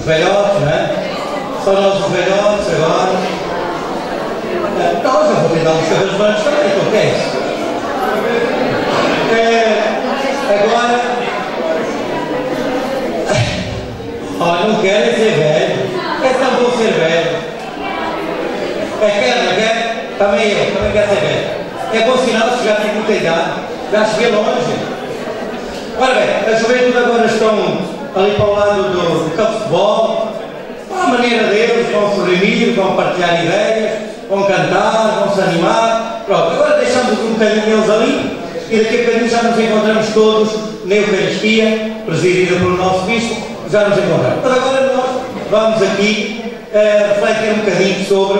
Os velhotes, não é? Só nós os velhotes agora. Nós já vou ter alguns cabelos brancos também, então o que é isso? Agora. Olha, não querem ser velho. É tão bom ser velho. Quer, não quer? Também eu, também quero ser velho. É bom sinal que já tem muita idade. Já se vê longe. Ora bem, a juventude agora estão ali para o lado do campo de futebol. À maneira deles, vão se reunir, vão partilhar ideias, vão cantar, vão se animar. Pronto, agora deixamos um bocadinho eles ali e daqui a bocadinho já nos encontramos todos na Eucaristia, presidida pelo nosso Bispo, já nos encontramos. Mas agora nós vamos aqui refletir um bocadinho sobre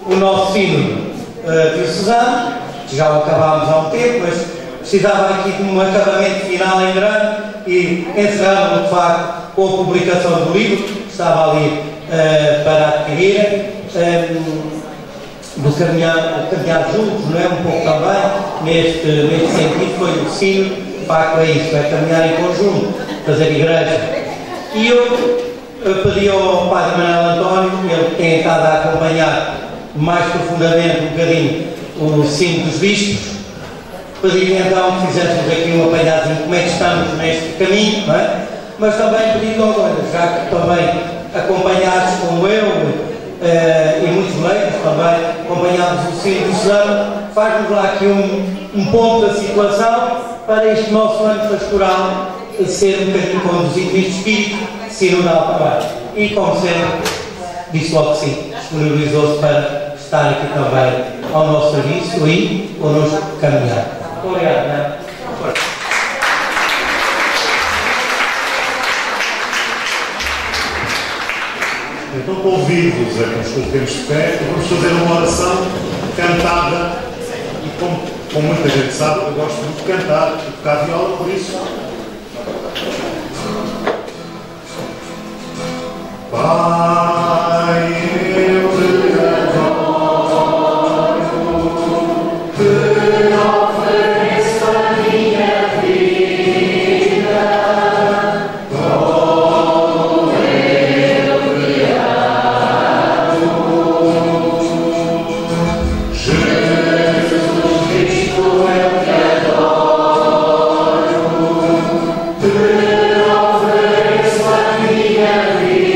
o nosso sínodo diocesano, que já o acabámos há um tempo, mas precisava aqui de um acabamento final em grande e encerramos de facto com a publicação do livro, que estava ali para adquirir, do caminhar juntos, não é? Um pouco também, neste sentido, foi o sínodo, de facto é isso, é caminhar em conjunto, fazer igreja. E eu pedi ao Padre Manuel António, ele tem estado a acompanhar mais profundamente um bocadinho o sino dos bispos, pedi então que fizéssemos aqui um apanhadozinho como é que estamos neste caminho, não é? Mas também pedi logo, já que também acompanhados como eu e muitos leigos também, acompanhados o sino diocesano, faz-nos lá aqui um ponto da situação para este nosso ano pastoral ser um bocadinho conduzido neste espírito sinodal também. E como sempre, disse logo que sim, disponibilizou-se para estar aqui também ao nosso serviço e connosco caminhar. Muito obrigado, não é? Então convido-vos a que nos coloquemos de pé e vamos fazer uma oração cantada e como muita gente sabe, eu gosto muito de cantar e tocar viola, por isso. Pai, eu te adoro, te ofereço a minha vida, como eu te amo. Jesus Cristo, eu te adoro, te ofereço a minha vida.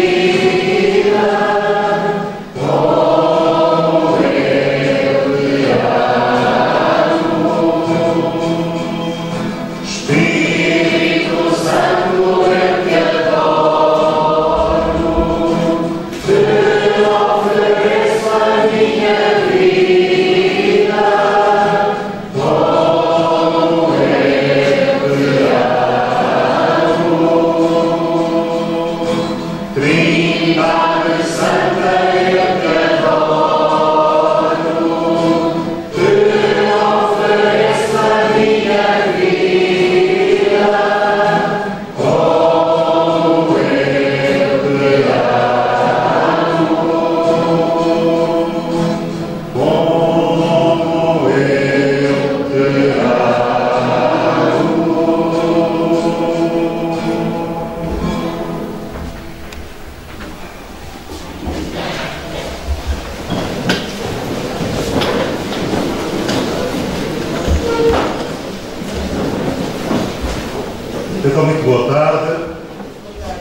Então, muito boa tarde.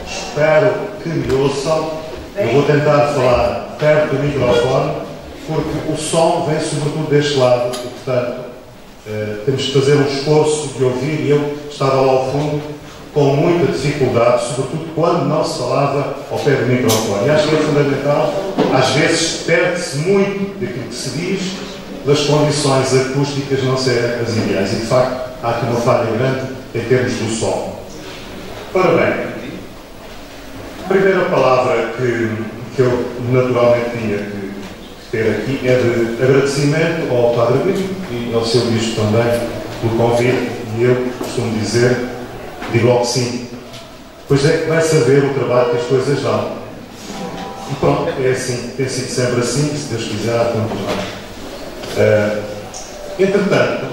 Espero que me ouçam. Eu vou tentar falar perto do microfone, porque o som vem sobretudo deste lado e, portanto, temos de fazer um esforço de ouvir, e eu estava lá ao fundo com muita dificuldade, sobretudo quando não se falava ao pé do microfone. E acho que é fundamental, às vezes perde-se muito daquilo que se diz, das condições acústicas não serem as ideais. E, de facto, há aqui uma falha grande em termos do som. Ora bem, a primeira palavra que eu naturalmente tinha que ter aqui é de agradecimento ao Padre Bispo e ao seu Bispo também pelo convite, e eu costumo dizer, digo logo sim, pois é que vai saber o trabalho que as coisas dão. E pronto, é assim, tem sido sempre assim, se Deus quiser, há tantos mais. Entretanto,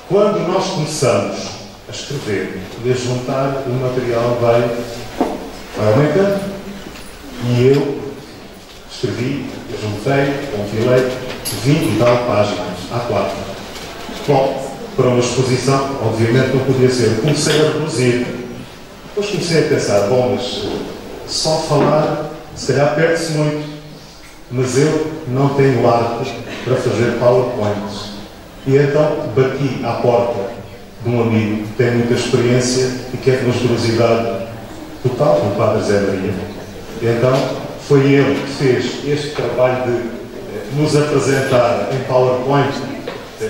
quando nós começamos a escrever e a juntar, o material vai aumentando E eu escrevi, juntei, compilei 20 e tal páginas, A4. Bom, para uma exposição, obviamente não podia ser. Eu comecei a reduzir. Depois comecei a pensar, bom, mas só falar, se calhar perde-se muito. Mas eu não tenho arte para fazer PowerPoints. E então bati à porta de um amigo que tem muita experiência e que é de uma generosidade total, o Padre Zé Maria. E então foi ele que fez este trabalho de nos apresentar em PowerPoint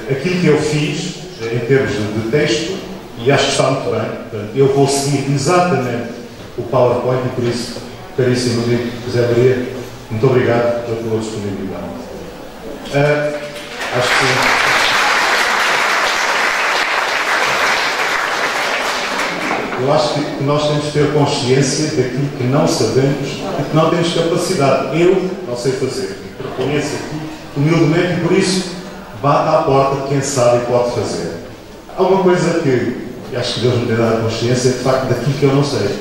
aquilo que eu fiz em termos de texto, e acho que está muito bem. Portanto, eu vou seguir exatamente o PowerPoint e por isso, caríssimo amigo Zé Maria, muito obrigado pela tua disponibilidade. Acho que eu acho que nós temos que ter consciência daquilo que não sabemos e que não temos capacidade. Eu não sei fazer. Reconheço aqui humildemente e por isso bate à porta de quem sabe e pode fazer. Há uma coisa que acho que Deus me tem dado consciência de facto daquilo que eu não sei.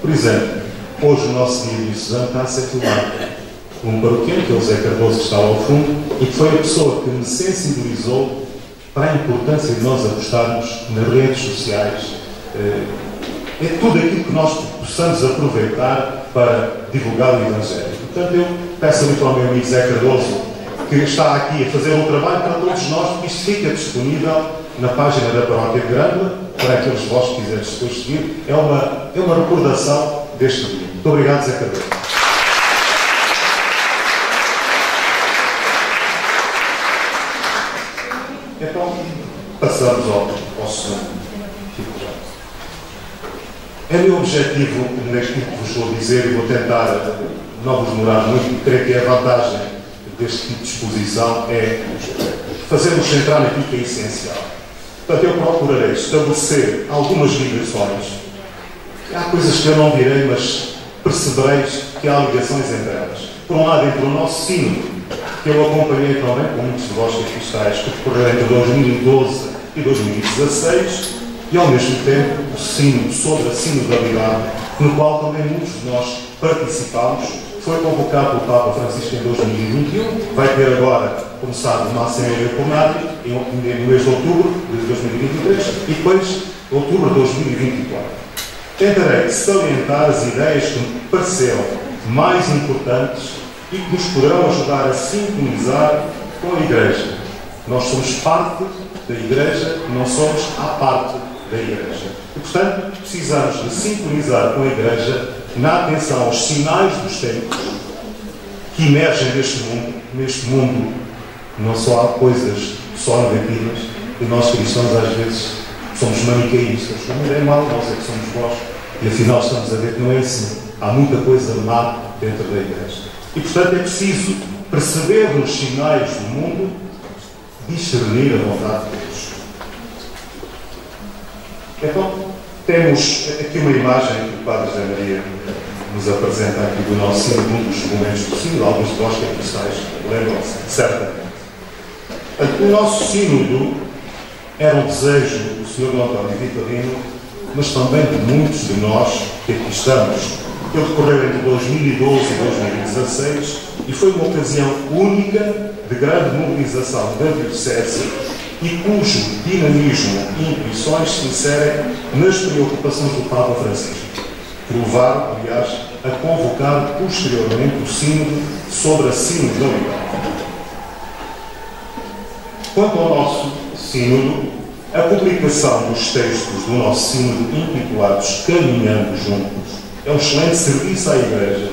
Por exemplo, hoje o nosso dia de Suzano está a ser filmado. Um paroquiano, que é o Zé Cardoso, que está ao fundo, e que foi a pessoa que me sensibilizou para a importância de nós apostarmos nas redes sociais. É tudo aquilo que nós possamos aproveitar para divulgar o Evangelho. Portanto, eu peço ali para o meu amigo Zé Cardoso, que está aqui a fazer um trabalho para todos nós, porque isto fica disponível na página da Paróquia de Grândola, para aqueles de vós que quiserem depois seguir. É uma recordação deste dia. Muito obrigado, Zé Cardoso. Então, passamos ao segundo. É meu objetivo, neste que vos vou dizer, e vou tentar não vos demorar muito, creio que a vantagem deste tipo de exposição é fazer-nos centrar naquilo que é essencial. Portanto, eu procurarei estabelecer algumas ligações. Há coisas que eu não direi, mas percebereis que há ligações entre elas. Por um lado, entre o nosso sínodo, que eu acompanhei também com muitos de vós que aqui estáis, que decorreram entre 2012 e 2016, e ao mesmo tempo o sínodo sobre a sinodalidade, no qual também muitos de nós participámos, foi convocado pelo Papa Francisco em 2021, vai ter agora começado uma Assembleia Plenária no mês de outubro de 2023 e depois outubro de 2024. Tentarei salientar as ideias que me pareceram mais importantes e que nos poderão ajudar a sintonizar com a Igreja. Nós somos parte da Igreja, não somos à parte da Igreja. E, portanto, precisamos de sintonizar com a Igreja na atenção aos sinais dos tempos que emergem neste mundo. Não só há coisas só negativas, e nós cristãos às vezes somos maniqueístas. O mundo é mau, nós é que somos bons. E afinal estamos a ver que não é assim. Há muita coisa má dentro da Igreja. E, portanto, é preciso perceber nos sinais do mundo, discernir a vontade de Deus. Então, temos aqui uma imagem que o Padre José Maria nos apresenta aqui do nosso sínodo, um dos momentos do sínodo, alguns de vós que aqui estáis lembram-se, certamente. O nosso sínodo era um desejo do Sr. António Vitorino, mas também de muitos de nós que aqui estamos. Ele decorreu entre 2012 e 2016 e foi uma ocasião única de grande mobilização da Diocese e cujo dinamismo e intuições se inserem nas preocupações do Papa Francisco, que levaram, aliás, a convocar posteriormente o sínodo sobre a sinodalidade. Quanto ao nosso sínodo, a publicação dos textos do nosso sínodo intitulados Caminhando Juntos é um excelente serviço à Igreja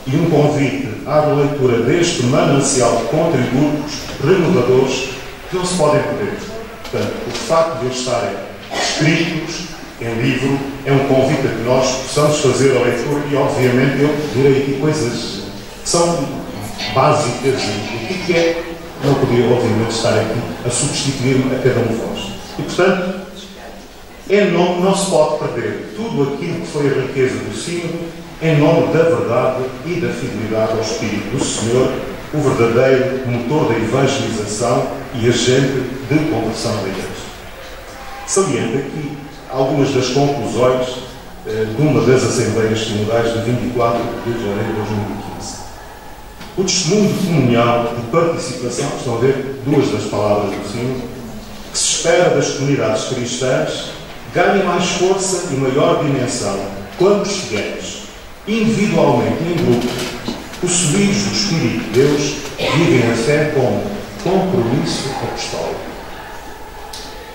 e um convite à leitura deste manancial de contributos renovadores que não se podem perder. Portanto, o facto de eles estarem escritos em livro é um convite a que nós possamos fazer a leitura e, obviamente, eu direi aqui coisas que são básicas e o que é, não podia, obviamente, estar aqui a substituir-me a cada um de vós. E, portanto, em nome, não se pode perder tudo aquilo que foi a riqueza do sínodo em nome da verdade e da fidelidade ao Espírito do Senhor, o verdadeiro motor da evangelização e agente de conversão da Igreja. Saliento aqui algumas das conclusões de uma das Assembleias Sinodais de 24 de janeiro de 2015. O testemunho de comunhão, de participação, estão a ver duas das palavras do Sínodo, que se espera das comunidades cristãs, ganha mais força e maior dimensão quando os fiéis, individualmente e em grupo, possuídos do Espírito de Deus, vivem a fé como compromisso apostólico.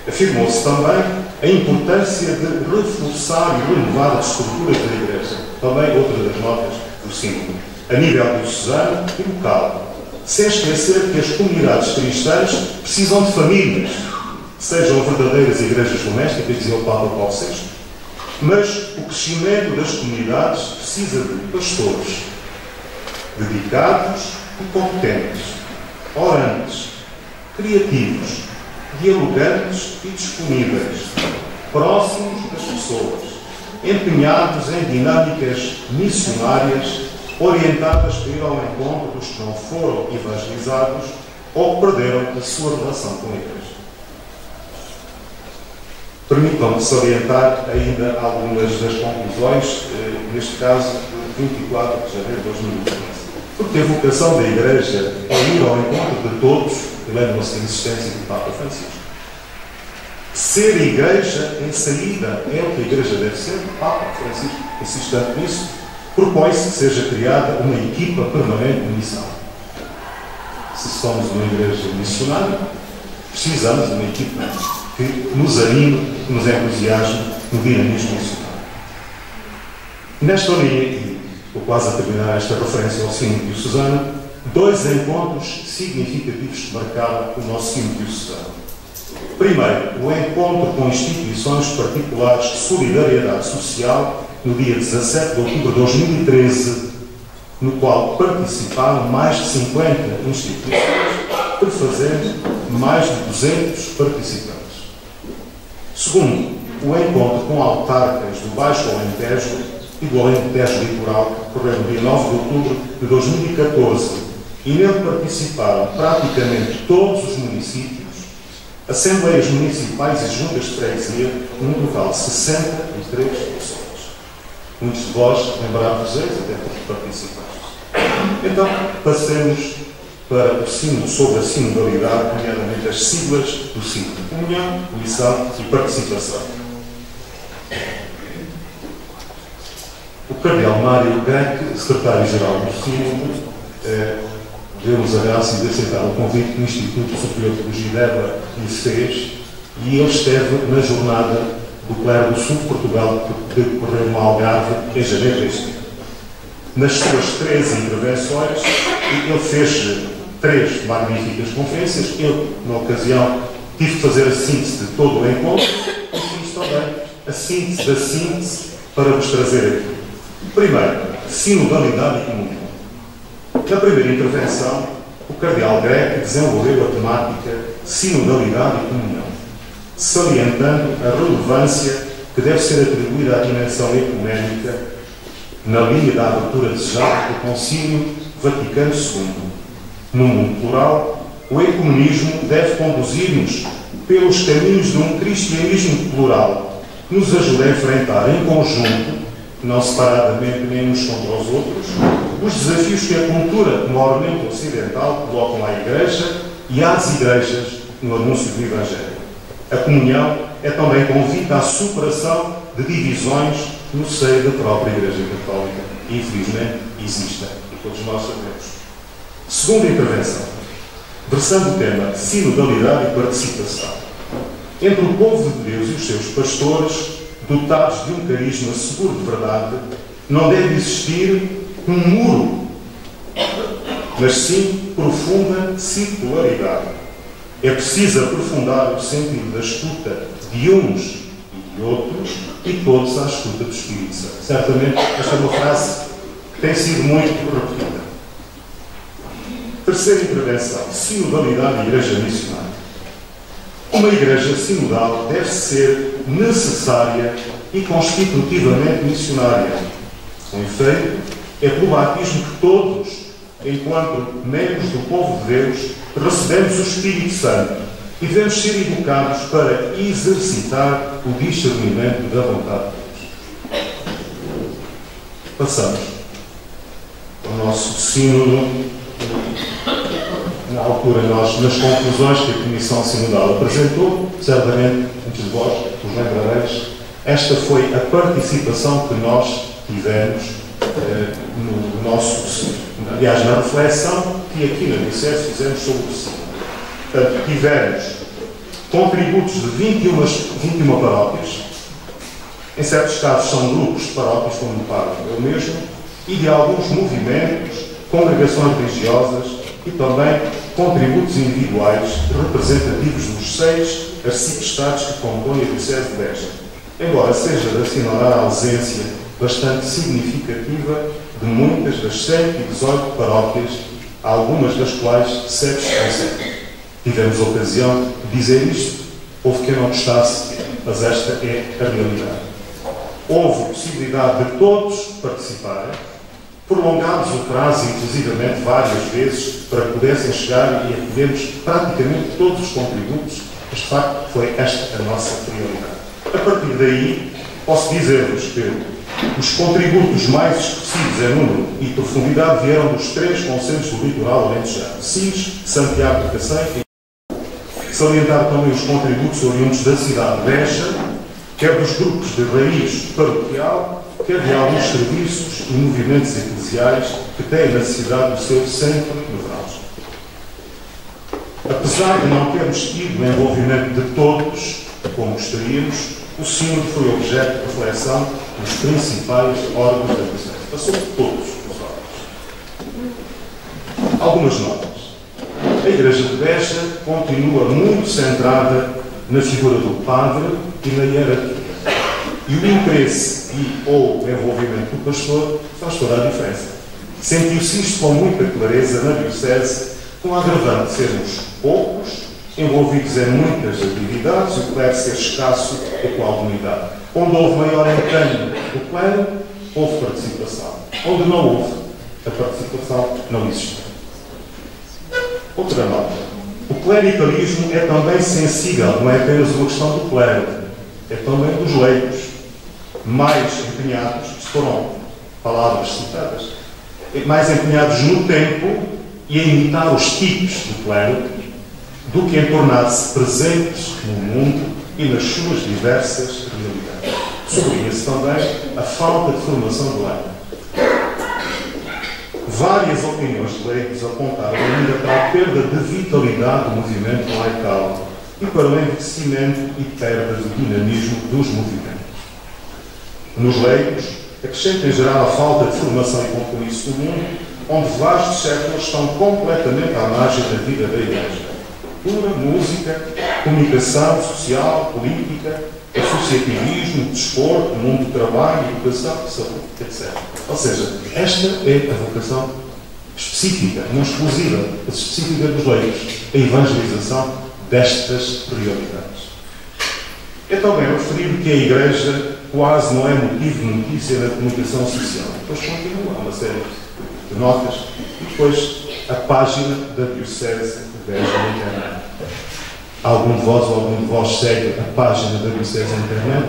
Afirmou-se também a importância de reforçar e renovar as estruturas da Igreja, também outra das notas do Sínodo, a nível diocesano e local, sem esquecer que as comunidades cristãs precisam de famílias, sejam verdadeiras igrejas domésticas, dizia o Papa Paulo VI, mas o crescimento das comunidades precisa de pastores dedicados e competentes, orantes, criativos, dialogantes e disponíveis, próximos das pessoas, empenhados em dinâmicas missionárias orientadas para ir ao encontro dos que não foram evangelizados ou que perderam a sua relação com a Igreja. Permitam-me salientar ainda algumas das conclusões, neste caso, de 24 de janeiro de 2015. Porque a vocação da Igreja é ir ao encontro de todos, lembram-se da insistência do Papa Francisco. Ser Igreja em saída é o que a Igreja deve ser. O Papa Francisco insiste tanto nisso. Propõe-se que seja criada uma equipa permanente de missão. Se somos uma Igreja missionária, precisamos de uma equipa que nos anime, que nos entusiasme no dinamismo missionário. Nesta linha, e estou quase a terminar esta referência ao Sínodo Diocesano, dois encontros significativos que marcaram o nosso Sínodo Diocesano. Primeiro, o encontro com instituições particulares de solidariedade social no dia 17 de outubro de 2013, no qual participaram mais de 50 instituições, prefazendo mais de 200 participantes. Segundo, o encontro com autarcas do Baixo Alentejo e do Alentejo Litoral, que ocorreu no dia 9 de outubro de 2014, e nele participaram praticamente todos os municípios, assembleias municipais e juntas de freguesia, num total de 63 pessoas. Muitos de vós lembraram-vos até porque participaste. Então, passemos para o sínodo sobre a sinodalidade, nomeadamente as siglas do sínodo: comunhão, missão e participação. O cardeal Mário Greco, secretário-geral do sínodo, deu-nos a graça de aceitar o convite que o Instituto Superior de Teologia de Évora lhe fez, e ele esteve na jornada do Clero do Sul de Portugal, que decorreu no Algarve em janeiro deste ano. Nas suas 13 intervenções, ele fez 3 magníficas conferências. Eu, na ocasião, tive que fazer a síntese de todo o encontro, e fiz também a síntese da síntese para vos trazer aqui. Primeiro, sinodalidade e comunhão. Na primeira intervenção, o cardeal Greco desenvolveu a temática sinodalidade e comunhão, salientando a relevância que deve ser atribuída à dimensão ecuménica na linha da abertura desejada do Concílio Vaticano II. No mundo plural, o ecumenismo deve conduzir-nos pelos caminhos de um cristianismo plural, que nos ajude a enfrentar em conjunto, não separadamente nem uns contra os outros, os desafios que a cultura moralmente ocidental colocam à Igreja e às igrejas no anúncio do Evangelho. A comunhão é também convite à superação de divisões no seio da própria Igreja Católica. E, infelizmente, existem, e todos nós sabemos. Segunda intervenção, versando o tema sinodalidade e participação. Entre o povo de Deus e os seus pastores, dotados de um carisma seguro de verdade, não deve existir um muro, mas sim profunda circularidade. É preciso aprofundar o sentido da escuta de uns e de outros e todos à escuta do Espírito Santo. Certamente, esta é uma frase que tem sido muito repetida. Terceira intervenção, sinodalidade e igreja missionária. Uma igreja sinodal deve ser necessária e constitutivamente missionária. Com efeito, é pelo batismo que todos, enquanto membros do povo de Deus, recebemos o Espírito Santo e devemos ser educados para exercitar o discernimento da vontade de Deus. passamos ao nosso sínodo. Na altura, nós, nas conclusões que a Comissão Sinodal apresentou, certamente, muitos de vós os lembrareis, esta foi a participação que nós tivemos no nosso, aliás, na reflexão que aqui na Diocese fizemos sobre o sínodo. Portanto, tivemos contributos de 21 paróquias, em certos casos são grupos de paróquias, como no Padre eu mesmo, e de alguns movimentos, congregações religiosas e também contributos individuais representativos dos 6 arciprestados que compõem a Diocese de Beja, embora seja de assinalar a ausência bastante significativa de muitas das 118 paróquias, algumas das quais sede concedem. Tivemos a ocasião de dizer isto, houve quem não gostasse, mas esta é a realidade. Houve possibilidade de todos participarem, prolongámos o prazo, inclusivamente, várias vezes, para que pudessem chegar e acolhermos praticamente todos os contributos, mas, de facto, foi esta a nossa prioridade. A partir daí, posso dizer-vos que os contributos mais expressivos em número e profundidade vieram dos 3 concelhos do litoral alentejano, Sines, Santiago de Cacém e salientar também os contributos oriundos da cidade de Beja, quer dos grupos de raiz paroquial, quer de alguns serviços e movimentos eclesiais que têm na cidade o seu centro nevrálgico. Apesar de não termos tido o envolvimento de todos, como gostaríamos, o sínodo foi objeto de reflexão nos principais órgãos da Diocese. Passou por todos os órgãos. Algumas notas. A Igreja de Beja continua muito centrada na figura do padre e na hierarquia. E o interesse ou envolvimento do pastor faz toda a diferença. Sentiu-se isto com muita clareza na Diocese, com a agravante de sermos poucos, envolvidos em muitas atividades, o clero ser escasso com a comunidade. Onde houve maior empenho do clero, houve participação. Onde não houve, a participação não existiu. Outra nota. O clericalismo é também sensível, não é apenas uma questão do clero, é também dos leigos, mais empenhados, isto foram palavras citadas, mais empenhados no tempo e em imitar os tipos do clero, do que em tornar-se presentes no mundo e nas suas diversas realidades. Sublinha-se também a falta de formação do leigo. Várias opiniões de leigos apontaram ainda para a perda de vitalidade do movimento laical e para o envelhecimento e perda do dinamismo dos movimentos. Nos leigos, acrescenta em geral a falta de formação e compromisso do mundo, onde vastos setores estão completamente à margem da vida da Igreja. Cultura, música, comunicação social, política, associativismo, desporto, mundo do trabalho, educação, saúde, etc. Ou seja, esta é a vocação específica, não exclusiva, mas específica dos leigos, a evangelização destas prioridades. É também referido que a Igreja quase não é motivo de notícia na comunicação social. Depois continua uma série de notas e depois a página da Diocese de Beja na internet. Algum de vós ou algum de vós segue a página da Diocese na internet?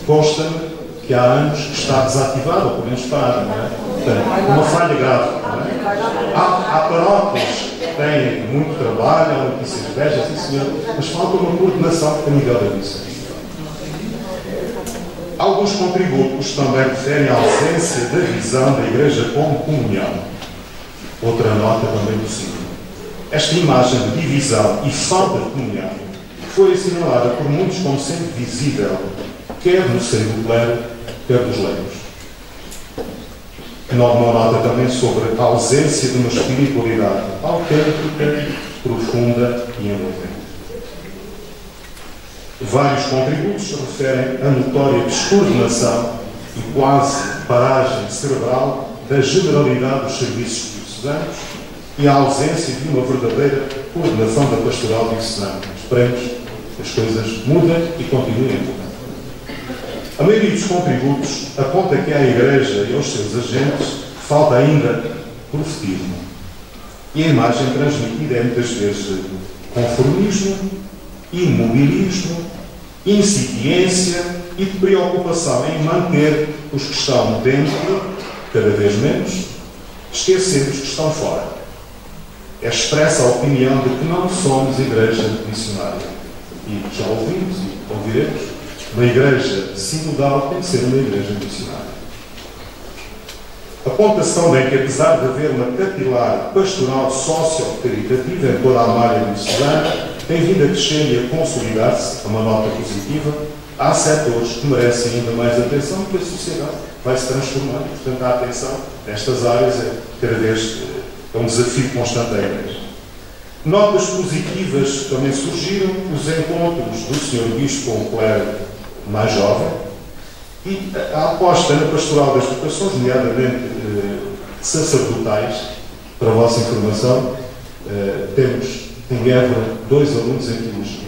Consta-me que há anos está desativada, ou pelo menos está, não é? Portanto, uma falha grave, não é? Há paróquias que têm muito trabalho, há notícias de Beja, sim senhor, mas falta uma coordenação a nível da Diocese. Alguns contributos também referem à ausência da visão da Igreja como comunhão. Outra nota também do sínodo. Esta imagem de divisão e falta de comunhão foi assinalada por muitos como sendo visível, quer no seio do clero, quer dos leigos. Uma nota também sobre a ausência de uma espiritualidade autêntica, profunda e envolvente. Vários contributos referem a notória descoordenação e quase paragem cerebral da generalidade dos serviços diocesanos e a ausência de uma verdadeira coordenação da pastoral diocesana. Esperemos que as coisas mudem e continuem a mudar. A maioria dos contributos aponta que à Igreja e aos seus agentes falta ainda profetismo. E a imagem transmitida é muitas vezes conformismo, imobilismo, incipiência, e de preocupação em manter os que estão dentro, cada vez menos, esquecendo os que estão fora. Expressa a opinião de que não somos igreja missionária. E já ouvimos e ouviremos, uma igreja sinodal tem que ser uma igreja missionária. Aponta-se também que, apesar de haver uma capilar pastoral socio-caritativa em toda a malha diocesana, tem vindo a crescer e a consolidar-se, uma nota positiva. Há setores que merecem ainda mais atenção, porque a sociedade vai se transformar. Portanto, a atenção nestas áreas cada vez é um desafio constante à igreja. Notas positivas também surgiram, os encontros do Sr. Bispo com o clero mais jovem e a aposta na pastoral das vocações, nomeadamente sacerdotais. Para a vossa informação, temos em Évora 2 alunos em teologia.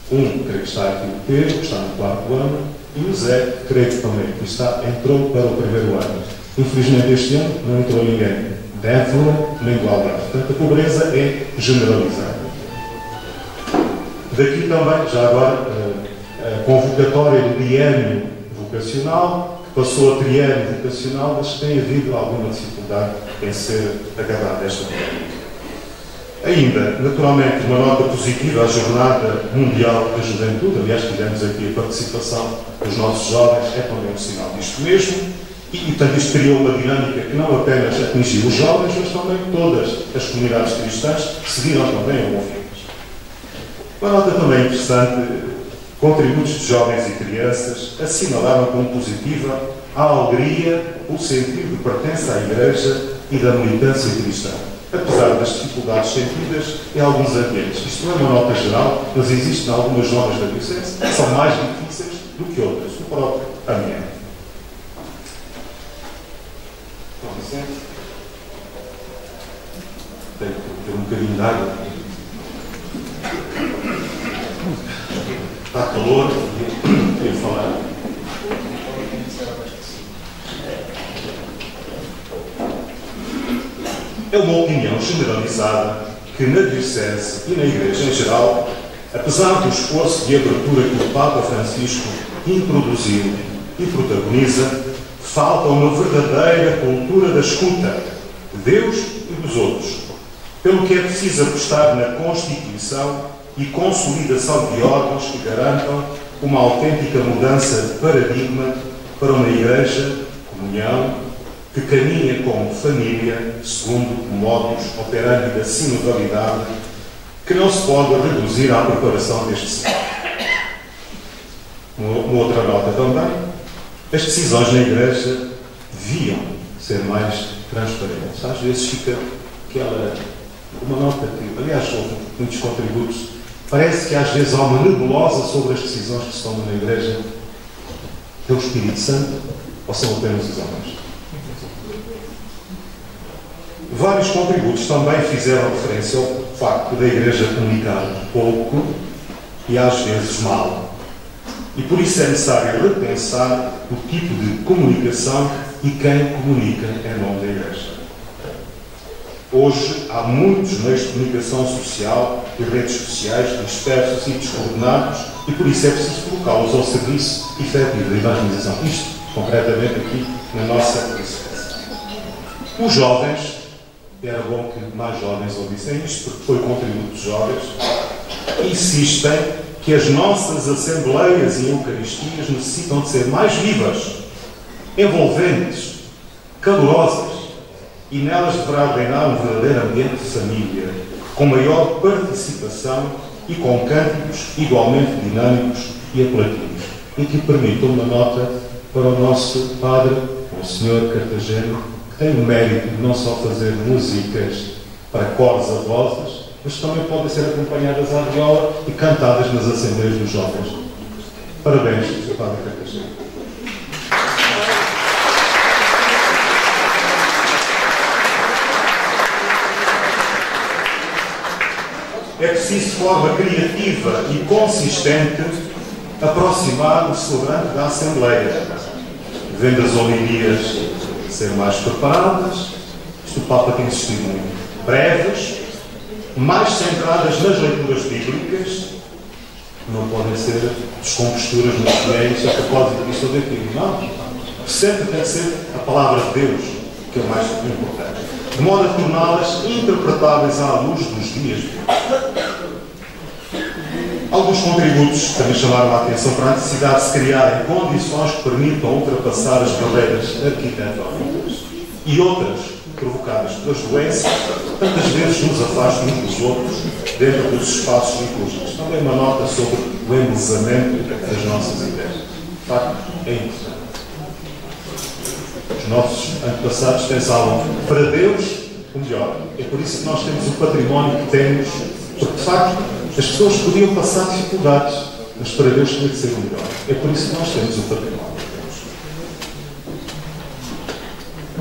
Creio que está aqui o Pedro, que está no 4º ano, e o Zé, creio que também entrou para o 1º ano. Infelizmente este ano não entrou ninguém de Évora nem do Algarve. Portanto, a pobreza é generalizada. Daqui também, já agora, a convocatória do biênio vocacional, que passou a triênio vocacional, mas tem havido alguma dificuldade em ser agarrada esta maneira. Ainda, naturalmente, uma nota positiva à Jornada Mundial da Juventude. Aliás, tivemos aqui a participação dos nossos jovens, é também um sinal disto mesmo. E, portanto, isto criou uma dinâmica que não apenas atingiu os jovens, mas também todas as comunidades cristãs seguiram também a ouvir. Uma nota também interessante, contributos de jovens e crianças assinalaram como positiva a alegria, o sentido de pertença à Igreja e da militância cristã, apesar das dificuldades sentidas em alguns ambientes. Isto não é uma nota geral, mas existem algumas zonas da Diocese que são mais difíceis do que outras, o próprio ambiente. Tenho que ter um bocadinho de água. Está calor, queria falar. É uma opinião generalizada que na Diocese e na Igreja em geral, apesar do esforço de abertura que o Papa Francisco introduziu e protagoniza, falta uma verdadeira cultura da escuta de Deus e dos outros, pelo que é preciso apostar na constituição e consolidação de órgãos que garantam uma autêntica mudança de paradigma para uma Igreja, comunhão, que caminha como família, segundo o modus operandi da sinodalidade, que não se pode reduzir à preparação deste século. Uma outra nota também. As decisões na Igreja deviam ser mais transparentes. Às vezes fica uma nota que, aliás, houve muitos contributos. Parece que às vezes há uma nebulosa sobre as decisões que se tomam na Igreja. É o Espírito Santo ou são apenas os homens? Vários contributos também fizeram referência ao facto da Igreja comunicar pouco e às vezes mal. E por isso é necessário repensar o tipo de comunicação e quem comunica em nome da Igreja. Hoje há muitos meios de comunicação social e redes sociais dispersos e descoordenados e por isso é preciso colocá-los ao serviço efetivo da evangelização. Isto, concretamente, aqui na nossa Diocese. Os jovens, era bom que mais jovens ouvissem isto, porque foi contributo dos jovens, insistem que as nossas assembleias e eucaristias necessitam de ser mais vivas, envolventes, calorosas, e nelas deverá reinar um verdadeiro ambiente de família, com maior participação e com cânticos igualmente dinâmicos e apelativos. E que permita uma nota para o nosso padre, o Sr. Cartagena, que tem o mérito de não só fazer músicas para coros a vozes, mas também podem ser acompanhadas à viola e cantadas nas assembleias dos jovens. Parabéns, Sr. Padre Cartagena. É preciso, de forma criativa e consistente, aproximar o celebrante da Assembleia, vendo as homilias ser mais preparadas, isto o Papa tem insistido muito, breves, mais centradas nas leituras bíblicas, não podem ser descomposturas nos fiéis a propósito disto ou daquilo. Não. Sempre tem que ser a palavra de Deus, que é o mais importante. De modo a torná-las interpretáveis à luz dos dias de hoje. Alguns contributos também chamaram a atenção para a necessidade de se criarem condições que permitam ultrapassar as barreiras arquitetónicas e outras provocadas pelas doenças, tantas vezes nos afastam uns dos outros dentro dos espaços inclusivos. Também uma nota sobre o embelezamento das nossas igrejas. De facto, é importante. Os nossos antepassados pensavam para Deus o melhor. É por isso que nós temos o património que temos, porque de facto as pessoas podiam passar dificuldades, mas para Deus tinha que ser o melhor. É por isso que nós temos o património.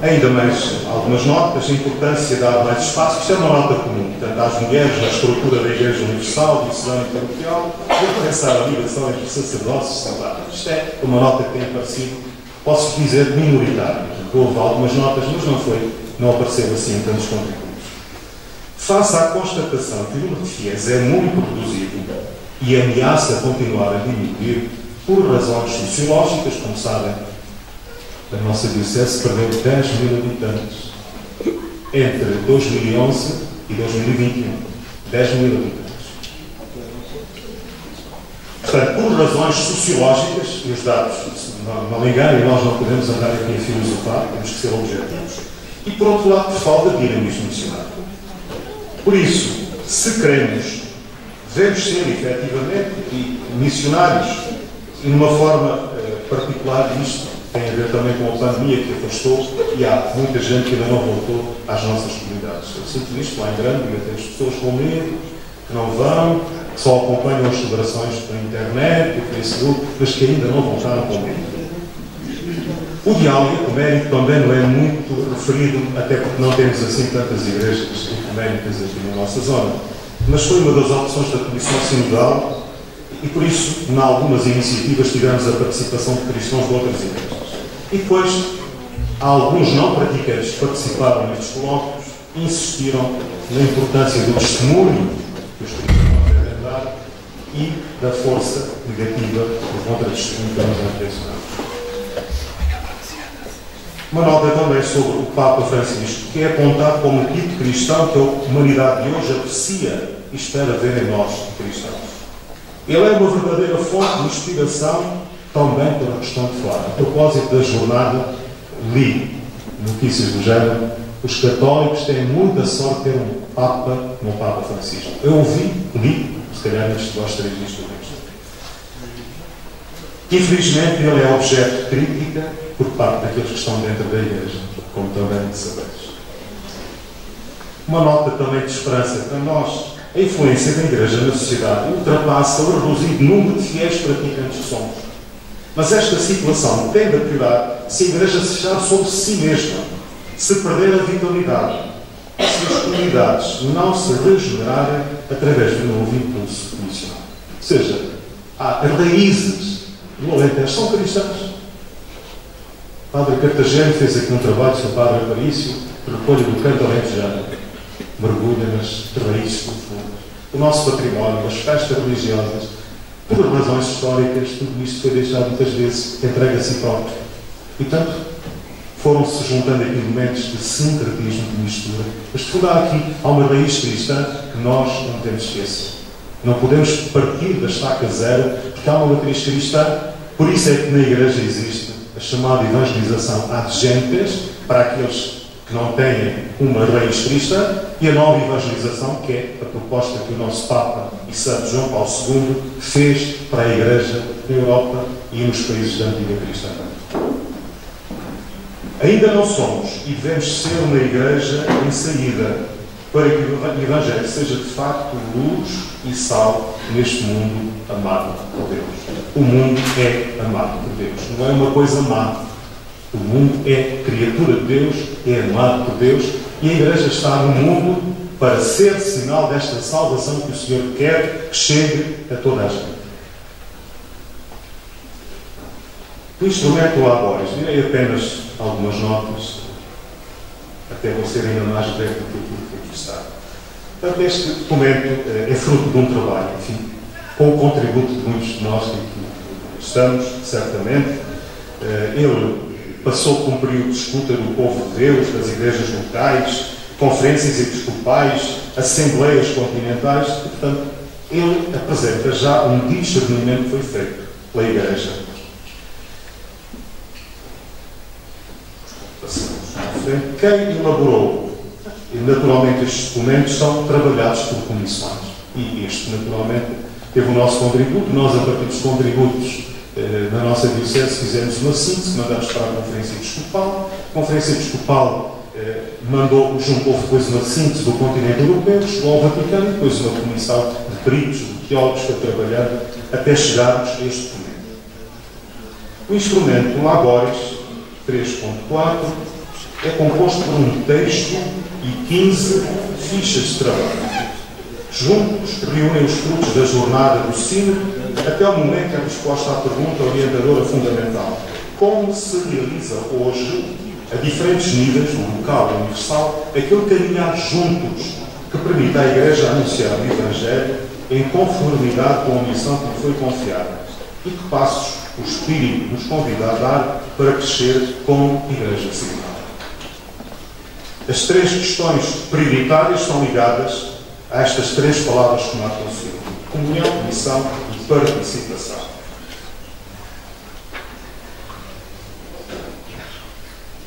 Ainda mais algumas notas, a importância de dar mais espaço. Isto é uma nota comum, portanto, às mulheres na estrutura da Igreja Universal, diocesana e paroquial, e pensar a ligação entre sacerdócios e sacerdotes. Isto é uma nota que tem aparecido, posso dizer, minoritária. Houve algumas notas, mas não apareceu assim em tantos contributos. Face à constatação que o número de fiéis é muito reduzido e ameaça continuar a diminuir por razões sociológicas, como sabem, a nossa diocese perdeu 10 mil habitantes entre 2011 e 2021. 10 mil habitantes. Portanto, por razões sociológicas, e os dados não me enganem, nós não podemos andar aqui a filosofar, temos que ser objetivos. E, por outro lado, por falta de dinamismo missionário. Por isso, se queremos, devemos ser, efetivamente, missionários, e numa forma particular isto tem a ver também com a pandemia que afastou, e há muita gente que ainda não voltou às nossas comunidades. Eu sinto isto lá em Grande, temos pessoas com medo, que não vão, que só acompanham as celebrações pela internet, pelo Facebook, mas que ainda não voltaram com medo. O diálogo ecuménico também não é muito referido, até porque não temos assim tantas igrejas ecuménicas aqui na nossa zona, mas foi uma das opções da Comissão Sinodal e, por isso, em algumas iniciativas tivemos a participação de cristãos de outras igrejas. E depois, alguns não praticantes que participaram nestes colóquios insistiram na importância do testemunho que os cristãos devem dar e da força negativa do contra-testemunho que nos intencionamos. Uma nota também sobre o Papa Francisco, que é apontado como um tipo cristão que a humanidade de hoje aprecia e espera ver em nós, cristãos. Ele é uma verdadeira fonte de inspiração também para a questão de falar. A propósito da jornada, li notícias do género: os católicos têm muita sorte de ter um Papa como o Papa Francisco. Eu li, se calhar nestes 2, 3 dias do mês. Infelizmente, ele é objeto de crítica por parte daqueles que estão dentro da Igreja, como também sabeis. Uma nota também de esperança para nós. A influência da Igreja na sociedade ultrapassa o reduzido número de fiéis praticantes que somos. Mas esta situação tende a piorar se a Igreja se fechar sobre si mesma, se perder a vitalidade, se as comunidades não se regenerarem através de um novo impulso missionário. Ou seja, as raízes do Alentejo são cristãs. O Padre Cartagena fez aqui um trabalho sobre o Padre Aparício, de recolha do canto alentejano, mergulha nas raízes profundas. O nosso património, as festas religiosas, por razões históricas, tudo isto foi deixado muitas vezes entregue a si próprio. E, portanto, foram-se juntando aqui elementos de sincretismo, de mistura. Mas, de fundo, há uma raiz cristã que nós não temos que esquecer. Não podemos partir da estaca zero, porque há uma matriz cristã. Por isso é que na Igreja existe a chamada evangelização ad gentes, para aqueles que não têm uma raiz cristã, e a nova evangelização, que é a proposta que o nosso Papa e Santo João Paulo II fez para a Igreja na Europa e nos países da antiga cristandade. Ainda não somos e devemos ser uma Igreja em saída para que o Evangelho seja de facto luz e sal neste mundo amado por Deus. O mundo é amado por Deus, não é uma coisa má. O mundo é criatura de Deus, é amado por Deus, e a Igreja está no mundo para ser sinal desta salvação que o Senhor quer que chegue a toda a gente. O instrumento labores, direi apenas algumas notas, até vou ser ainda mais breve do que aquilo que aqui está. Portanto, este documento é fruto de um trabalho, enfim, com o contributo de muitos de nós que aqui estamos, certamente. Ele passou por um período de escuta do povo de Deus, das igrejas locais, conferências episcopais, assembleias continentais, e, portanto, ele apresenta já um discernimento que foi feito pela Igreja. Quem elaborou? E, naturalmente, estes documentos são trabalhados por comissões. E este, naturalmente, teve o nosso contributo. Nós, a partir dos contributos na nossa diocese, fizemos uma síntese, mandamos para a Conferência Episcopal. A Conferência Episcopal juntou depois uma síntese do continente europeu, chegou ao Vaticano e depois uma comissão de peritos, de teólogos que trabalharam até chegarmos a este documento. O instrumento Laboris 3.4 é composto por um texto e 15 fichas de trabalho. Juntos reúnem os frutos da jornada do Sínodo até o momento em resposta à pergunta orientadora fundamental: como se realiza hoje, a diferentes níveis, no local e universal, aquele caminhar juntos que permite à Igreja anunciar o Evangelho em conformidade com a missão que lhe foi confiada? E que passos o Espírito nos convida a dar para crescer como Igreja sinodal? As três questões prioritárias são ligadas a estas três palavras que marcam o Sínodo: comunhão, missão e participação.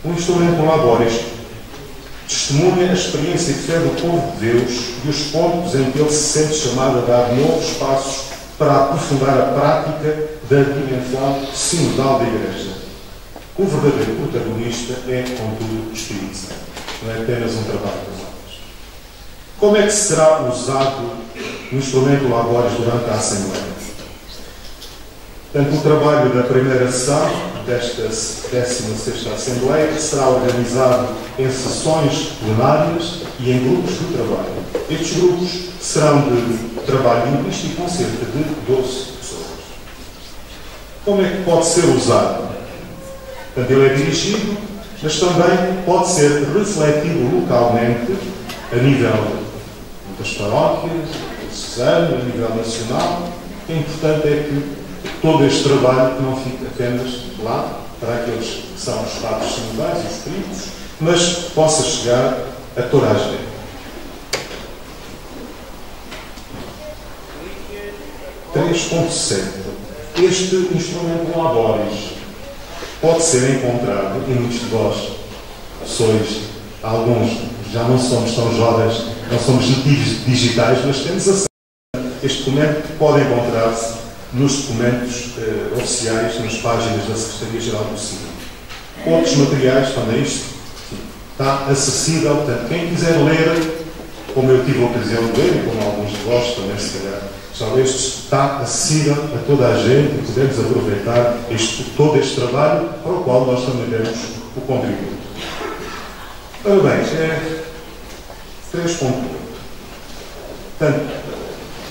O instrumento Laboris testemunha a experiência de fé do povo de Deus e os pontos em que ele se sente chamado a dar novos passos para aprofundar a prática da dimensão sinodal da Igreja. O verdadeiro protagonista é, contudo, o Espírito Santo. Não é apenas um trabalho das obras. Como é que será usado o instrumento Laboris durante a Assembleia? Portanto, o trabalho da primeira sessão desta 16ª Assembleia será organizado em sessões plenárias e em grupos de trabalho. Estes grupos serão de trabalho linguístico com cerca de 12 pessoas. Como é que pode ser usado? Portanto, ele é dirigido, mas também pode ser refletido localmente a nível das paróquias, diocesano, a nível nacional. O que é importante é que todo este trabalho não fique apenas lá, para aqueles que são os padres sinodais e os peritos, mas possa chegar a toda a gente. Este instrumento Laboris pode ser encontrado, e muitos de vós sois, alguns já não somos tão jovens, não somos nativos digitais, mas temos acesso a este documento que pode encontrar-se nos documentos oficiais, nas páginas da Secretaria-Geral do Sínodo. Outros materiais também, isto está acessível, portanto, quem quiser ler, como eu tive a ocasião de ler, e como alguns de vós também, se calhar, já lestes, está acessível a toda a gente e podemos aproveitar todo este trabalho para o qual nós também demos o contributo. Ora bem, 3.8. Portanto,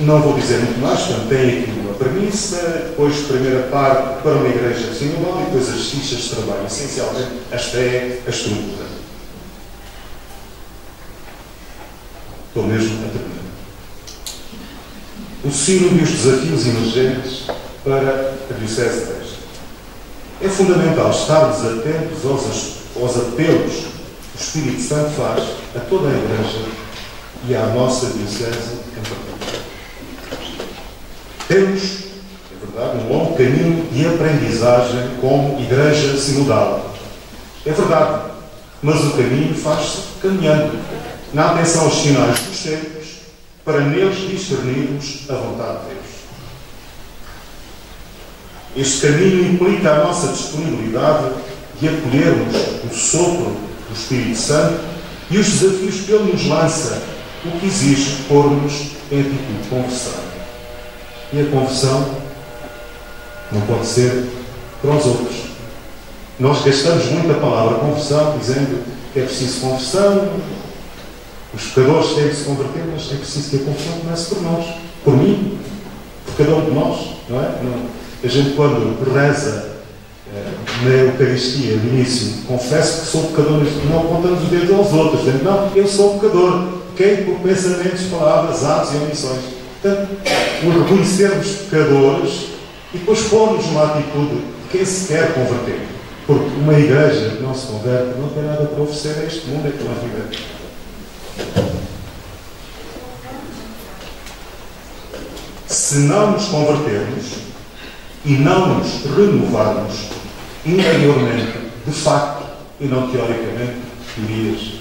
não vou dizer muito mais, portanto, tem aqui uma premissa, depois primeira parte para uma igreja sinodal e depois as fichas de trabalho. Essencialmente, esta é a estrutura. Estou mesmo a terminar. O Sínodo e os desafios emergentes para a Diocese de Beja. É fundamental estarmos atentos aos apelos que o Espírito Santo faz a toda a Igreja e à nossa Diocese em particular. Temos, é verdade, um longo caminho de aprendizagem como Igreja sinodal. É verdade, mas o caminho faz-se caminhando, na atenção aos sinais dos tempos, para neles discernirmos a vontade de Deus. Este caminho implica a nossa disponibilidade de acolhermos o sopro do Espírito Santo e os desafios que Ele nos lança, o que exige pôr-nos em atitude de conversão. E a conversão não pode ser para os outros. Nós gastamos muito a palavra conversão, dizendo que é preciso conversão, os pecadores têm que se converter, mas é preciso que a conversão comece por nós, por mim, por cada um de nós, não é? A gente, quando reza na Eucaristia, no início, confesso que sou pecador, não apontamos os dedos aos outros, dizendo, não, eu sou pecador, pequei por pensamentos, palavras, atos e omissões. Portanto, o reconhecermos pecadores e depois pôr-nos numa atitude de quem se quer converter. Porque uma igreja que não se converte não tem nada para oferecer a este mundo, é que não vida. Se não nos convertermos e não nos renovarmos interiormente, de facto, e não teoricamente, teorias.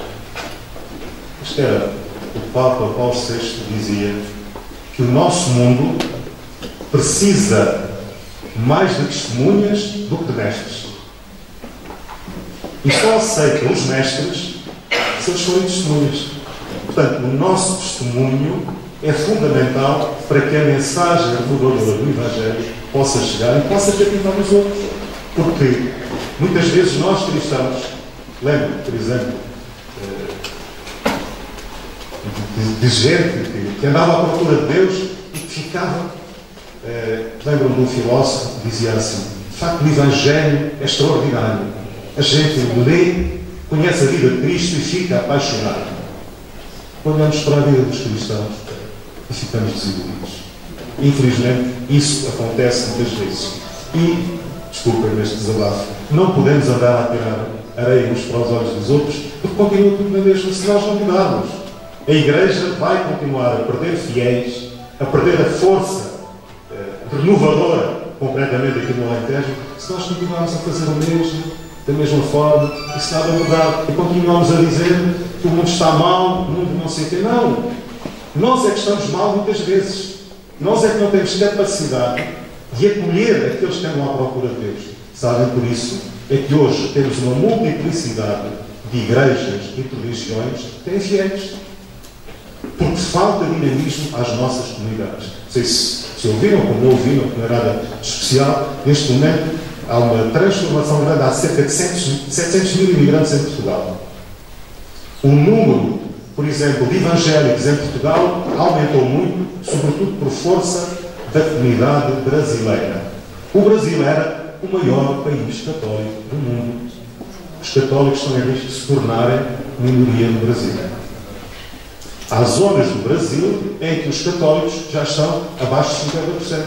Isto era o Papa Paulo VI dizia que o nosso mundo precisa mais de testemunhas do que de mestres. E só aceita os mestres se eles forem testemunhas. Portanto, o nosso testemunho é fundamental para que a mensagem renovadora do Evangelho possa chegar e possa cativar os outros. Porque muitas vezes nós cristãos, lembro, por exemplo, de gente que andava à procura de Deus e que ficava, lembro de um filósofo que dizia assim: de facto o Evangelho é extraordinário. A gente lê, conhece a vida de Cristo e fica apaixonado. Olhamos para a vida dos cristãos e ficamos desiludidos. Infelizmente, isso acontece muitas vezes. E, desculpem neste desabafo, não podemos andar a tirar areia uns para os olhos dos outros, porque continua tudo na mesma se nós não mudarmos. A Igreja vai continuar a perder fiéis, a perder a força renovadora, concretamente aqui no Alentejo, se nós continuarmos a fazer o mesmo, da mesma forma, e se nada mudar, e continuamos a dizer que o mundo está mal, o mundo não sei o quê. Não! Nós é que estamos mal muitas vezes. Nós é que não temos capacidade de acolher aqueles que andam à procura de Deus. Sabem, por isso, é que hoje temos uma multiplicidade de igrejas e de religiões que têm fiéis. Porque falta dinamismo às nossas comunidades. Não sei se ouviram, como não ouviram, que não é nada especial. Neste momento, há uma transformação grande. Há cerca de 700 mil imigrantes em Portugal. O número, por exemplo, de evangélicos em Portugal aumentou muito, sobretudo por força da comunidade brasileira. O Brasil era o maior país católico do mundo. Os católicos estão em risco de se tornarem minoria no Brasil. Há zonas do Brasil em que os católicos já estão abaixo de 50%.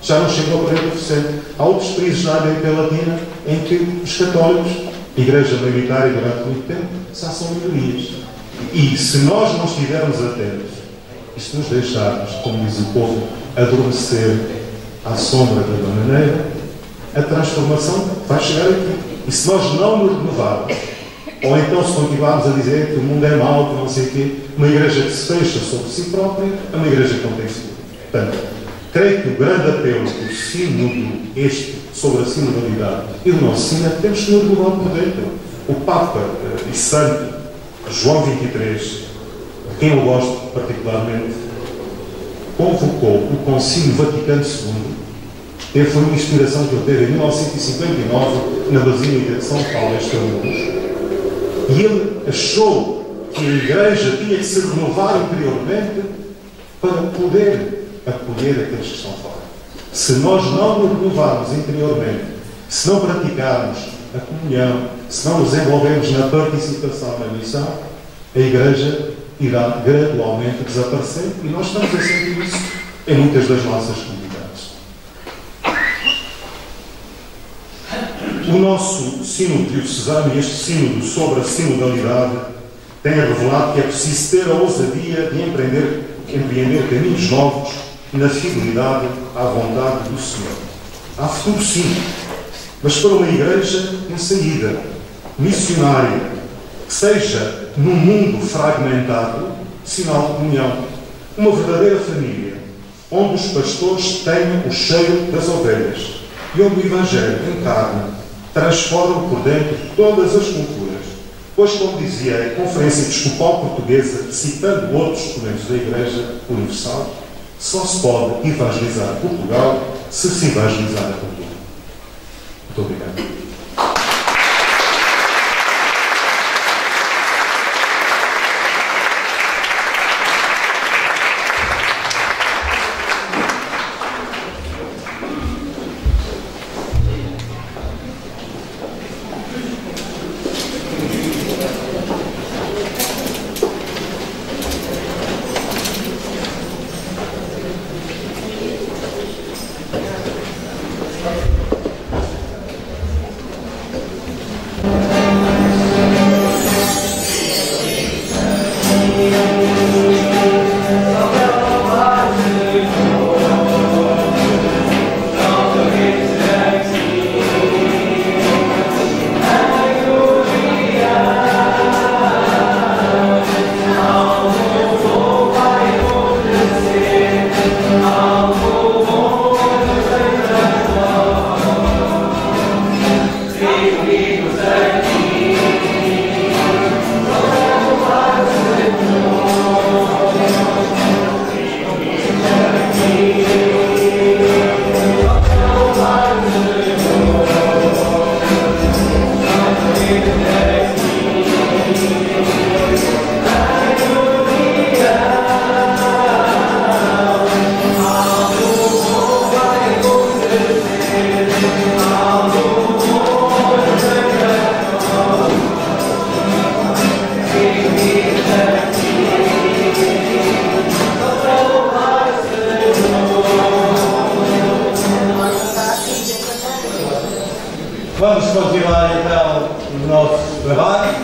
Já não chegam a 40%. Há outros países na América Latina em que os católicos, igreja maioritária durante muito tempo, já são minorias. E se nós não estivermos atentos, e se nos deixarmos, como diz o povo, adormecer à sombra da bananeira, a transformação vai chegar aqui. E se nós não nos renovarmos, ou então se continuarmos a dizer que o mundo é mau, que não sei o quê, uma igreja que se fecha sobre si própria é uma igreja que não tem futuro. Portanto, creio que o grande apelo do sínodo este sobre a sinodalidade e do nosso sínodo é que temos que nos renovar por dentro. O Papa e Santo João XXIII, de quem eu gosto particularmente, convocou o Concílio Vaticano II. Foi uma inspiração que ele teve em 1959 na Basílica de São Paulo, Extramuros. E ele achou que a Igreja tinha que se renovar interiormente para poder acolher aqueles que estão fora. Se nós não nos renovarmos interiormente, se não praticarmos a comunhão, se não nos envolvermos na participação na missão, a Igreja irá gradualmente desaparecer e nós estamos a sentir isso em muitas das nossas comunidades. O nosso sínodo diocesano e este sínodo sobre a sinodalidade tem revelado que é preciso ter a ousadia de empreender caminhos novos na fidelidade à vontade do Senhor. Há futuro sim, mas para uma igreja em saída, missionária, que seja num mundo fragmentado, sinal de comunhão, uma verdadeira família, onde os pastores tenham o cheiro das ovelhas e onde o Evangelho encarna, transforma por dentro todas as culturas. Pois, como dizia a Conferência Episcopal Portuguesa, citando outros documentos da Igreja Universal, só se pode evangelizar Portugal se evangelizar a cultura. Muito obrigado. trabalho.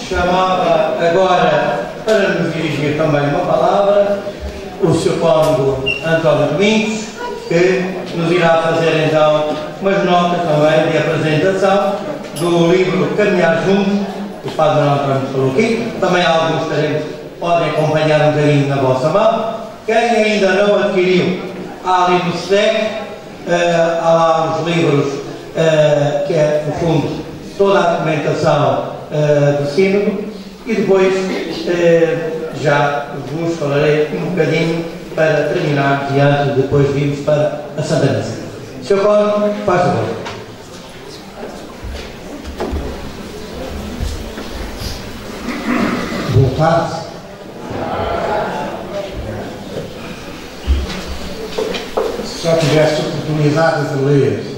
Chamava agora, para nos dirigir também uma palavra, o Sr. Cônego António Domingos, que nos irá fazer então umas notas também de apresentação do livro Caminhar Juntos, o Padre António falou aqui. Também alguns podem acompanhar um bocadinho na vossa mão. Quem ainda não adquiriu, há ali no SEC, há lá os livros, que é, no fundo, toda a documentação do Sínodo, e depois já vos falarei um bocadinho para terminar e antes depois vimos para a Santa Missa. Sr. Cônego, faz favor. Boa tarde. Se já tiveste oportunidade de ler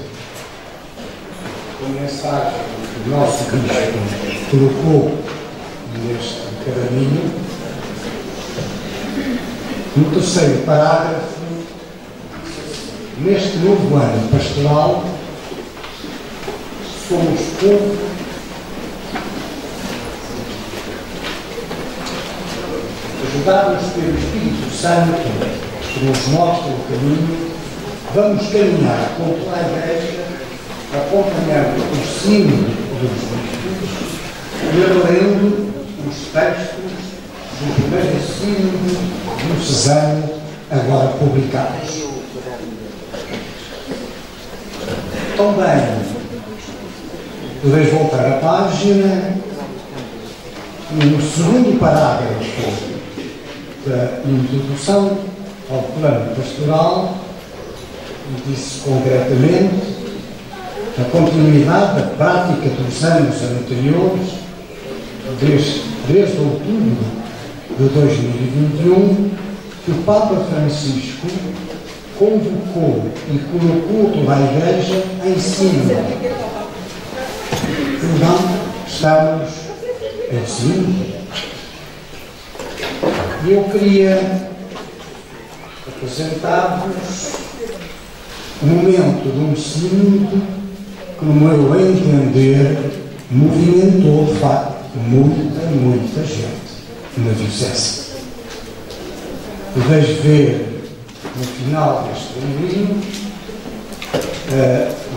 a mensagem que o nosso Cristo colocou neste caminho, no terceiro parágrafo, neste novo ano pastoral, somos povo ajudados pelo Espírito Santo que nos mostra o caminho, vamos caminhar com toda a Igreja, acompanhando o sino dos bispos e lendo os textos do primeiro sínodo diocesano agora publicados. Também podeis voltar à página no segundo parágrafo da introdução ao plano pastoral, disse concretamente a continuidade da prática dos anos anteriores, desde outubro de 2021, que o Papa Francisco convocou e colocou toda a Igreja em cima. Então, estamos em cima. E eu queria apresentar-vos o momento de um sínodo que, no meu entender, movimentou, de facto, muita gente na diocese. Podeis ver no final deste livrinho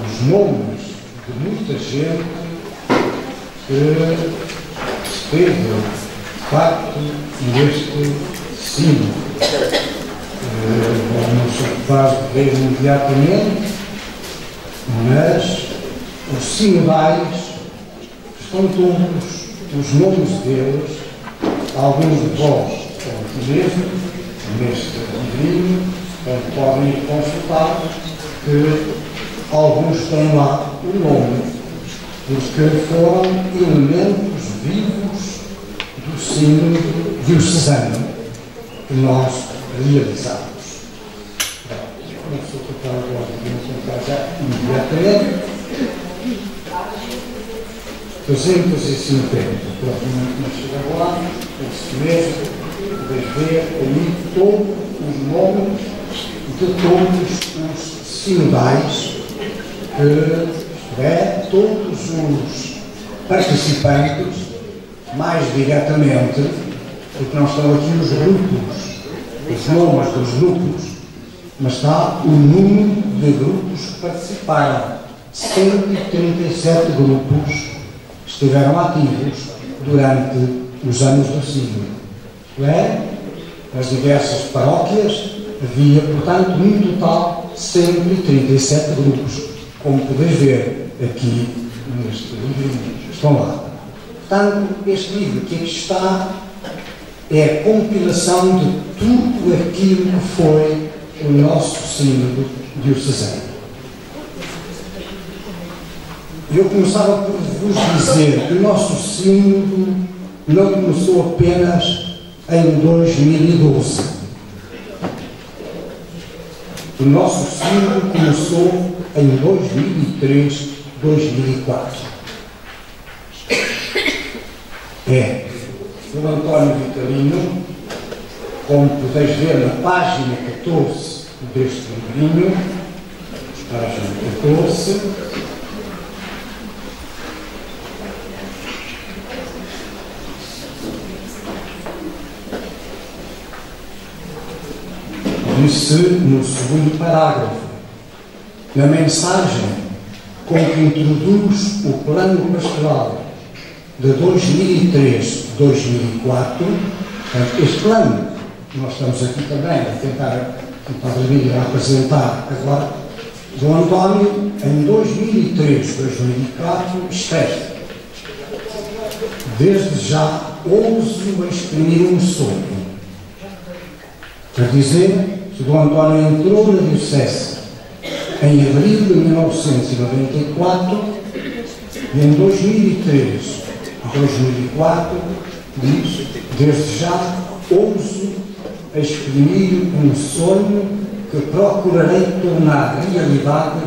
os nomes de muita gente que esteve, de facto, neste sínodo. Vamos ocupar de ver imediatamente, mas os sinodais estão todos os nomes deles, alguns de vós estão aqui mesmo, neste livrinho, onde podem ir consultar, que alguns têm lá o nome dos que foram elementos vivos do sínodo diocesano que nós realizamos. Vamos ocupar agora, vamos entrar já imediatamente. 250, provavelmente não chega lá, esse mesmo, podeis ver ali todos os nomes de todos os sinodais, isto é, todos os participantes, mais diretamente, porque não estão aqui os grupos, os nomes dos grupos, mas está o número de grupos que participaram. 137 grupos estiveram ativos durante os anos do sínodo. Nas diversas paróquias havia, portanto, no total 137 grupos, como podeis ver aqui neste livro. Estão lá. Portanto, este livro que aqui está é a compilação de tudo aquilo que foi o nosso sínodo diocesano. Eu começava por vos dizer que o nosso sínodo não começou apenas em 2012. O nosso sínodo começou em 2003, 2004. O António Vitalino, como podeis ver na página 14 deste livrinho, página 14, disse no segundo parágrafo, na mensagem com que introduz o plano pastoral de 2003-2004, este plano, nós estamos aqui também a tentar, o Padre Emílio a apresentar agora, do António, em 2003-2004, escreve: desde já ouso exprimir um sonho. Quer dizer, que o António entrou na Diocese em abril de 1994 e em 2003-2004 diz: desde já ouso exprimir um sonho que procurarei tornar realidade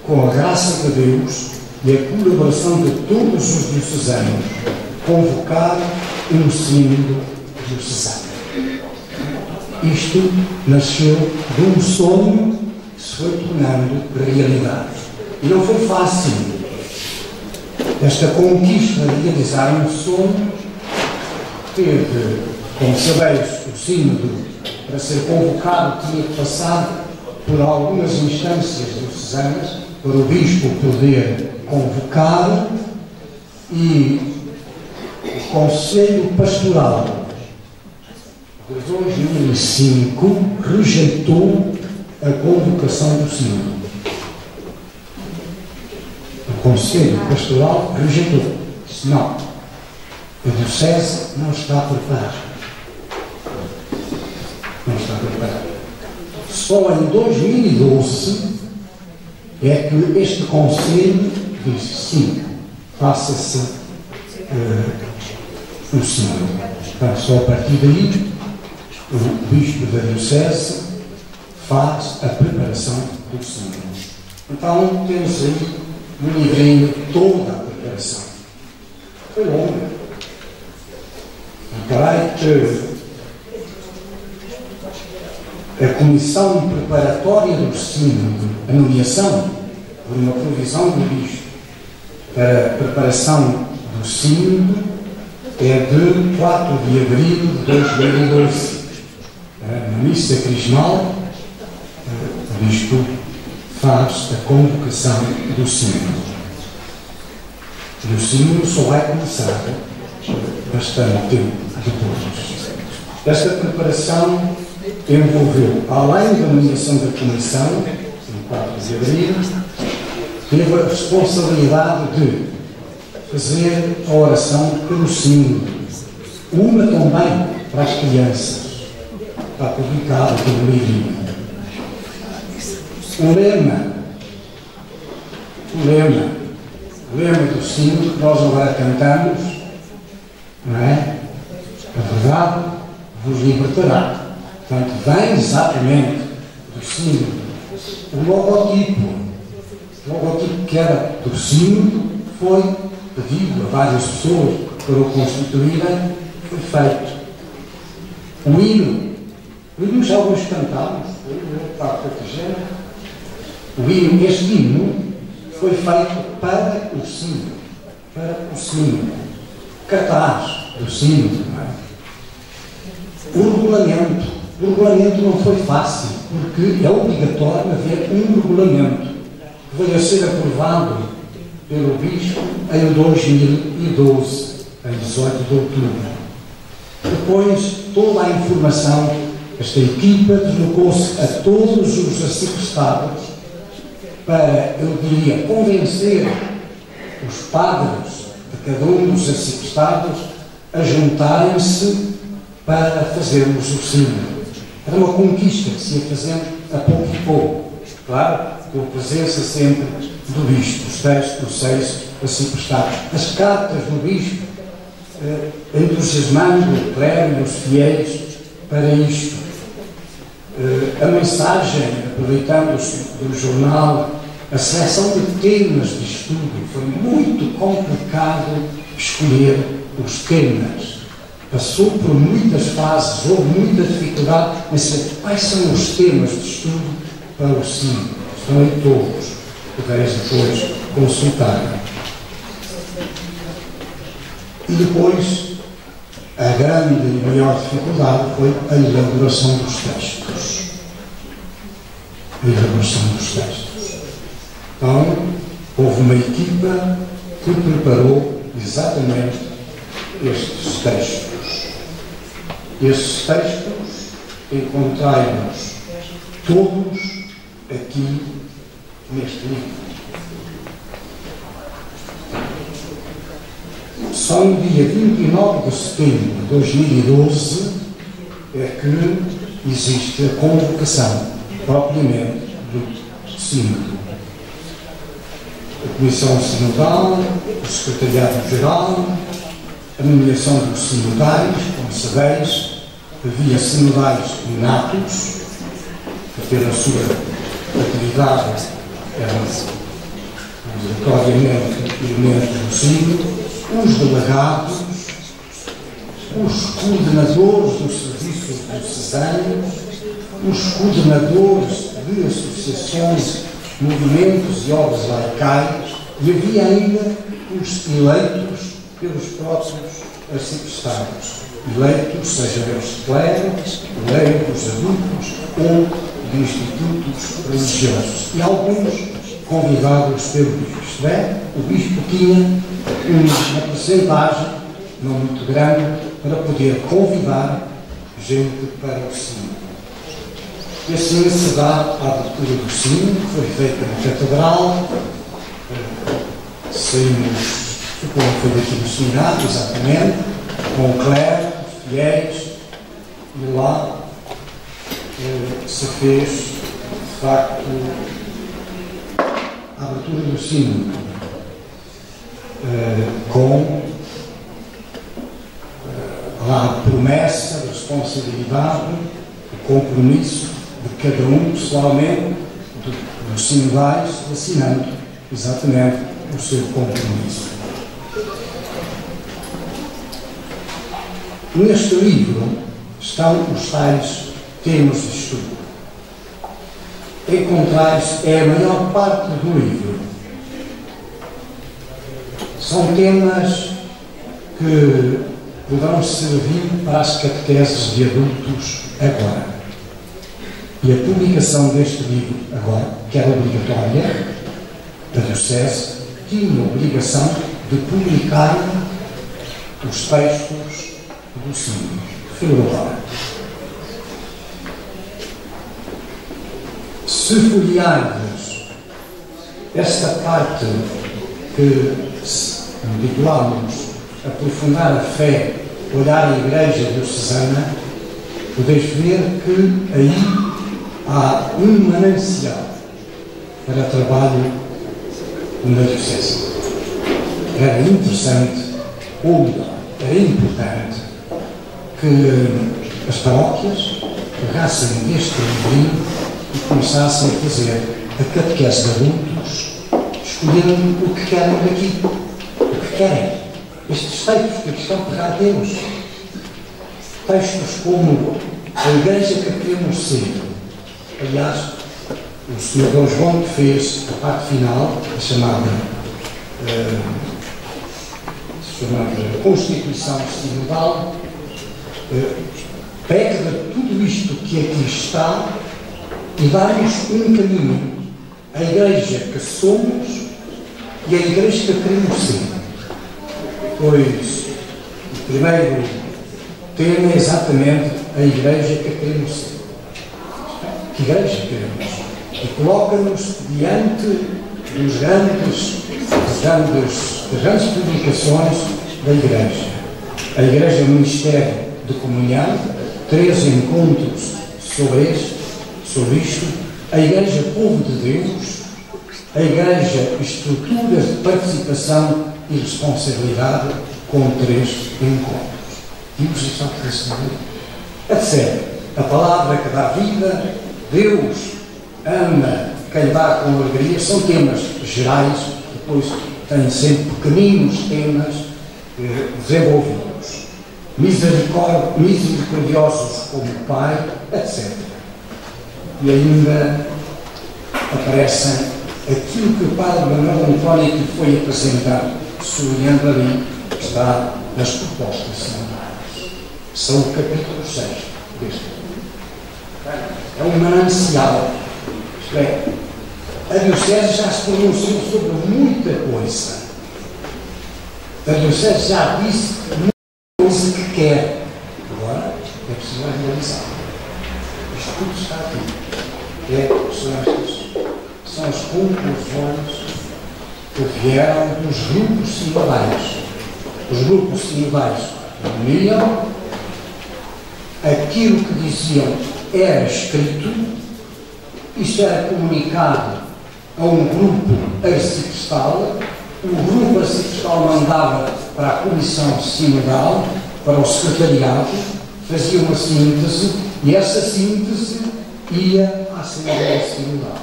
com a graça de Deus e a colaboração de todos os diocesanos, convocar um sínodo diocesano. Isto nasceu de um sonho que se foi tornando realidade. E não foi fácil. Esta conquista de realizar um sonho teve, como sabeis, o sínodo, para ser convocado, tinha que passar por algumas instâncias diocesanas para o bispo poder convocar, e o Conselho Pastoral de 2005 rejeitou a convocação do sínodo. O Conselho Pastoral rejeitou. Disse: não, a Diocese não está preparada. Não está preparada. Só em 2012 é que este Conselho disse: sim, faça-se o sínodo. Então, só a partir daí, o bispo da Diocese faz a preparação do sínodo. Então, temos aí no livrinho toda a preparação. Foi longa. Reparai que a comissão preparatória do sínodo, a nomeação por uma provisão do bispo para a preparação do sínodo, é de 4 de abril de 2012. Na missa crismal, o bispo faz a convocação do sínodo. E o sínodo só vai começar bastante tempo depois. Esta preparação envolveu, além da nomeação da comissão, no 4 de abril, teve a responsabilidade de fazer a oração pelo sínodo, uma também para as crianças. Está publicado pelo livrinho. O lema do sínodo que nós agora cantamos, não é? A verdade vos libertará. Portanto, vem exatamente do sínodo. O logotipo que era do sínodo foi pedido a várias pessoas para o constituírem, foi feito. O hino já alguns cantámos, este hino foi feito para o sínodo, cartaz do sínodo, não é? O regulamento não foi fácil, porque é obrigatório haver um regulamento que veio a ser aprovado pelo bispo em 2012, em 18 de outubro. Depois, toda a informação, esta equipa deslocou-se a todos os arciprestados para, eu diria, convencer os padres de cada um dos arciprestados a juntarem-se para fazermos o sínodo. Era uma conquista que se ia fazendo a pouco e pouco. Claro, com a presença sempre do bispo, os 6 arciprestados. As cartas do bispo, entusiasmando o clero e os fiéis para isto. A mensagem, aproveitando do jornal, a seleção de temas de estudo, foi muito complicado escolher os temas. Passou por muitas fases, houve muita dificuldade em saber quais são os temas de estudo para o sínodo. Estão aí todos, podeis depois consultar. E depois, a grande e maior dificuldade foi a elaboração dos textos. a elaboração dos textos. Então, houve uma equipa que preparou exatamente estes textos. Esses textos encontramos todos aqui neste livro. Só no dia 29 de setembro de 2012 é que existe a convocação propriamente do Sínodo. A Comissão Sinodal, o Secretariado-Geral, a nomeação dos sinodais, como sabeis, havia sinodais inatos, que pela sua atividade eram obrigatoriamente elementos do Sínodo, os delegados, os coordenadores dos serviços diocesanos, os coordenadores de associações, movimentos e obras laicais, e havia ainda os eleitos pelos próprios arciprestados, eleitos, seja pelos clérigos, eleitos adultos ou de institutos religiosos, e alguns convidados pelo bispo. Isto é, o bispo tinha uma percentagem não muito grande para poder convidar gente para o Sínodo. E assim se dá a abertura do Sínodo, foi feita na Catedral, saímos, suponho que foi daqui do seminário, exatamente, com o clero, fiéis, e lá se fez, de facto, a abertura do Sínodo, com lá a promessa, a responsabilidade, o compromisso de cada um pessoalmente, dos sinodais, assinando exatamente o seu compromisso. Neste livro estão os tais temas de estudo. Encontrais é a maior parte do livro. São temas que poderão servir para as catequeses de adultos agora. E a publicação deste livro agora, que era obrigatória, da Diocese, tinha a obrigação de publicar os textos do Sínodo. Refiro agora. Se folhearmos esta parte que intitulamos Aprofundar a Fé, Olhar a Igreja Diocesana, podeis ver que aí há um manancial para trabalho na Diocese. Era interessante, ou melhor, era importante que as paróquias pegassem deste livrinho e começassem a fazer a catequese de adultos, escolhendo o que querem daqui, o que querem. Estes textos que estão a pegar Deus, textos como a Igreja que queremos ser. Aliás, o Sr. Dom João que fez a parte final, a chamada Constituição Sinodal, pega tudo isto que aqui está e dá-nos um caminho, a Igreja que somos e a Igreja que queremos ser. Pois o primeiro tema é exatamente a Igreja que queremos ser. Que Igreja queremos? E coloca-nos diante das grandes publicações da Igreja. A Igreja é um Ministério de Comunhão, 3 encontros sobre isto. A Igreja Povo de Deus, a Igreja Estruturas de Participação e Responsabilidade, com 3 encontros. E os exaltados etc. A palavra que dá vida, Deus ama quem dá com alegria, são temas gerais, depois têm sempre pequeninos temas desenvolvidos. Misericordiosos como o Pai, etc. E ainda aparecem aquilo que o Padre Manuel António que foi apresentado, sublinhando ali, está nas propostas sinodais. São o capítulo 6 deste livro. É um manancial. Isto é, a Diocese já se pronunciou sobre muita coisa. A Diocese já disse muita coisa que quer. Agora é preciso realizar. Isto tudo está aqui. São as conclusões que vieram dos grupos sinodais. Os grupos sinodais uniam, aquilo que diziam era escrito, isto era comunicado a um grupo arciprestal, o grupo arciprestal mandava para a comissão sinodal, para o secretariado, fazia uma síntese e essa síntese ia à Assembleia Sinodal.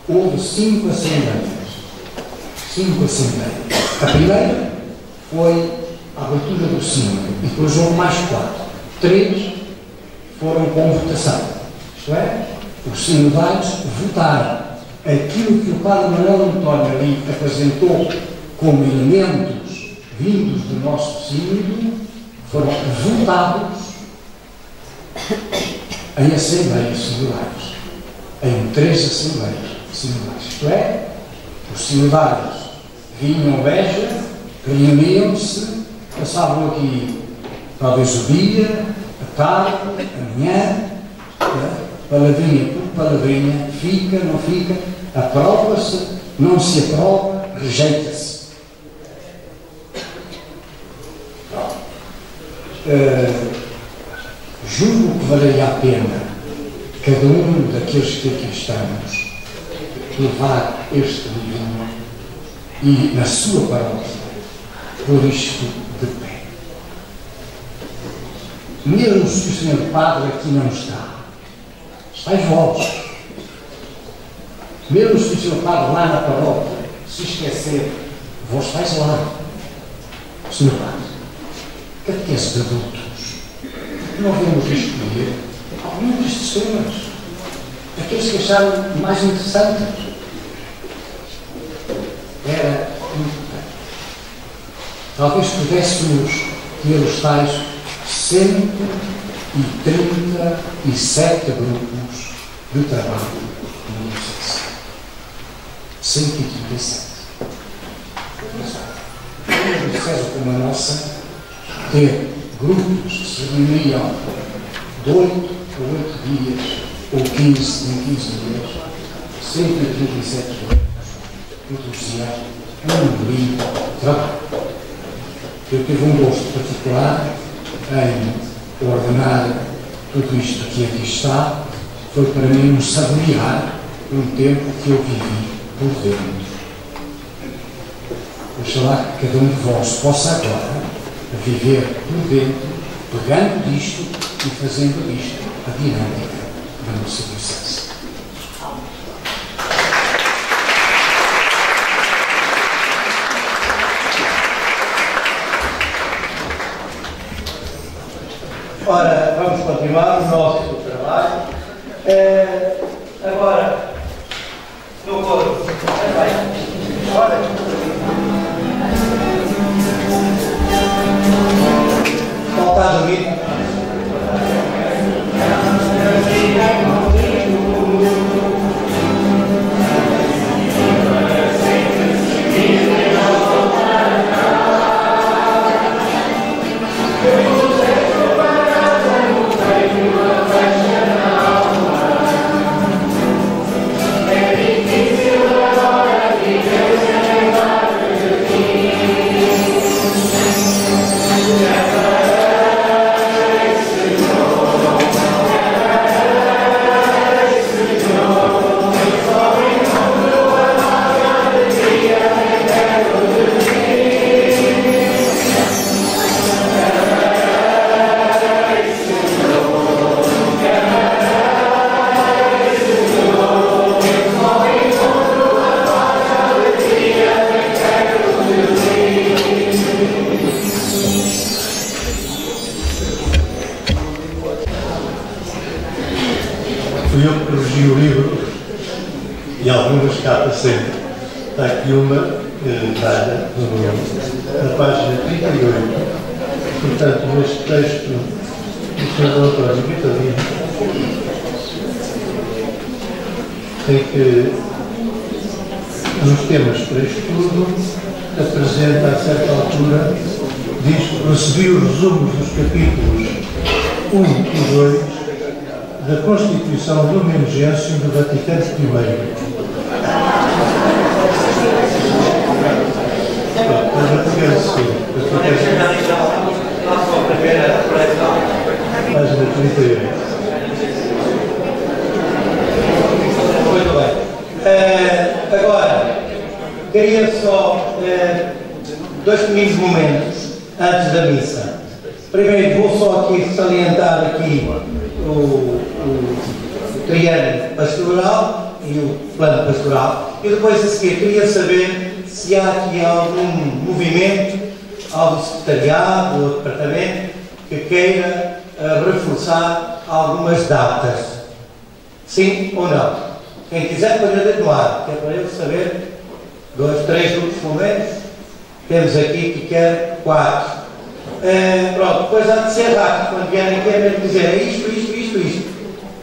Houve 5 assembleias. 5 assembleias. A primeira foi a abertura do sínodo e depois houve mais 4. 3 foram com votação. Isto é, os sinodais votaram aquilo que o padre Manuel António ali apresentou como elementos vindos do nosso sínodo, foram votados em assembleias sinodais, em 3 assembleias sinodais. Isto é, os sinodais vinham Beja, reuniam-se, passavam aqui talvez o dia, a tarde, a manhã, palavrinha por palavrinha, fica, não fica, aprova-se, não se aprova, rejeita-se. Julgo que valeria a pena cada um daqueles que aqui estamos levar este livro e, na sua paróquia, pôr isto de pé. Mesmo se o Senhor Padre aqui não está, estáis vós. Mesmo se o Senhor Padre lá na paróquia se esquecer, vós estáis lá. Senhor Padre, catequese de adultos, não vemos escolher alguns destes temas, aqueles que acharam mais interessantes. Era importante. Talvez pudéssemos ter os tais 137 grupos de trabalho no Diocese. 137. Uma Diocese como a nossa, ter grupos que se reuniam de 8 a 8 dias, ou 15 em 15 dias, 137 grupos, produzia um lindo trabalho. Eu tive um gosto particular em ordenar tudo isto que aqui está. Foi para mim um saborear um tempo que eu vivi por dentro. Oxalá que cada um de vós possa agora viver por dentro, pegando disto e fazendo disto a dinâmica da nossa Diocese. Ora, vamos continuar o nosso trabalho. Agora, no coro. Falta a dormir. Fui eu que corrigi o livro e algumas capas sempre. Está aqui uma dada na página 38. Portanto, neste texto do Sr. António Vitorino, em que, nos temas para estudo, apresenta a certa altura, diz: recebi os resumos dos capítulos 1 e 2 da Constituição de Emergência do Vaticano I. Página 38. Muito bem. Agora, queria só dois pequenos momentos antes da missa. Primeiro, vou só aqui salientar aqui o triângulo pastoral e o plano pastoral, e depois a seguir queria saber se há aqui algum movimento, algum secretariado ou departamento que queira reforçar algumas datas. Sim ou não? Quem quiser pode atenuar, que é para eu saber. 2, 3 grupos pelo menos. Temos aqui que quer 4. Pronto, depois há de ser rápido, quando vierem aqui é mesmo dizer é isto,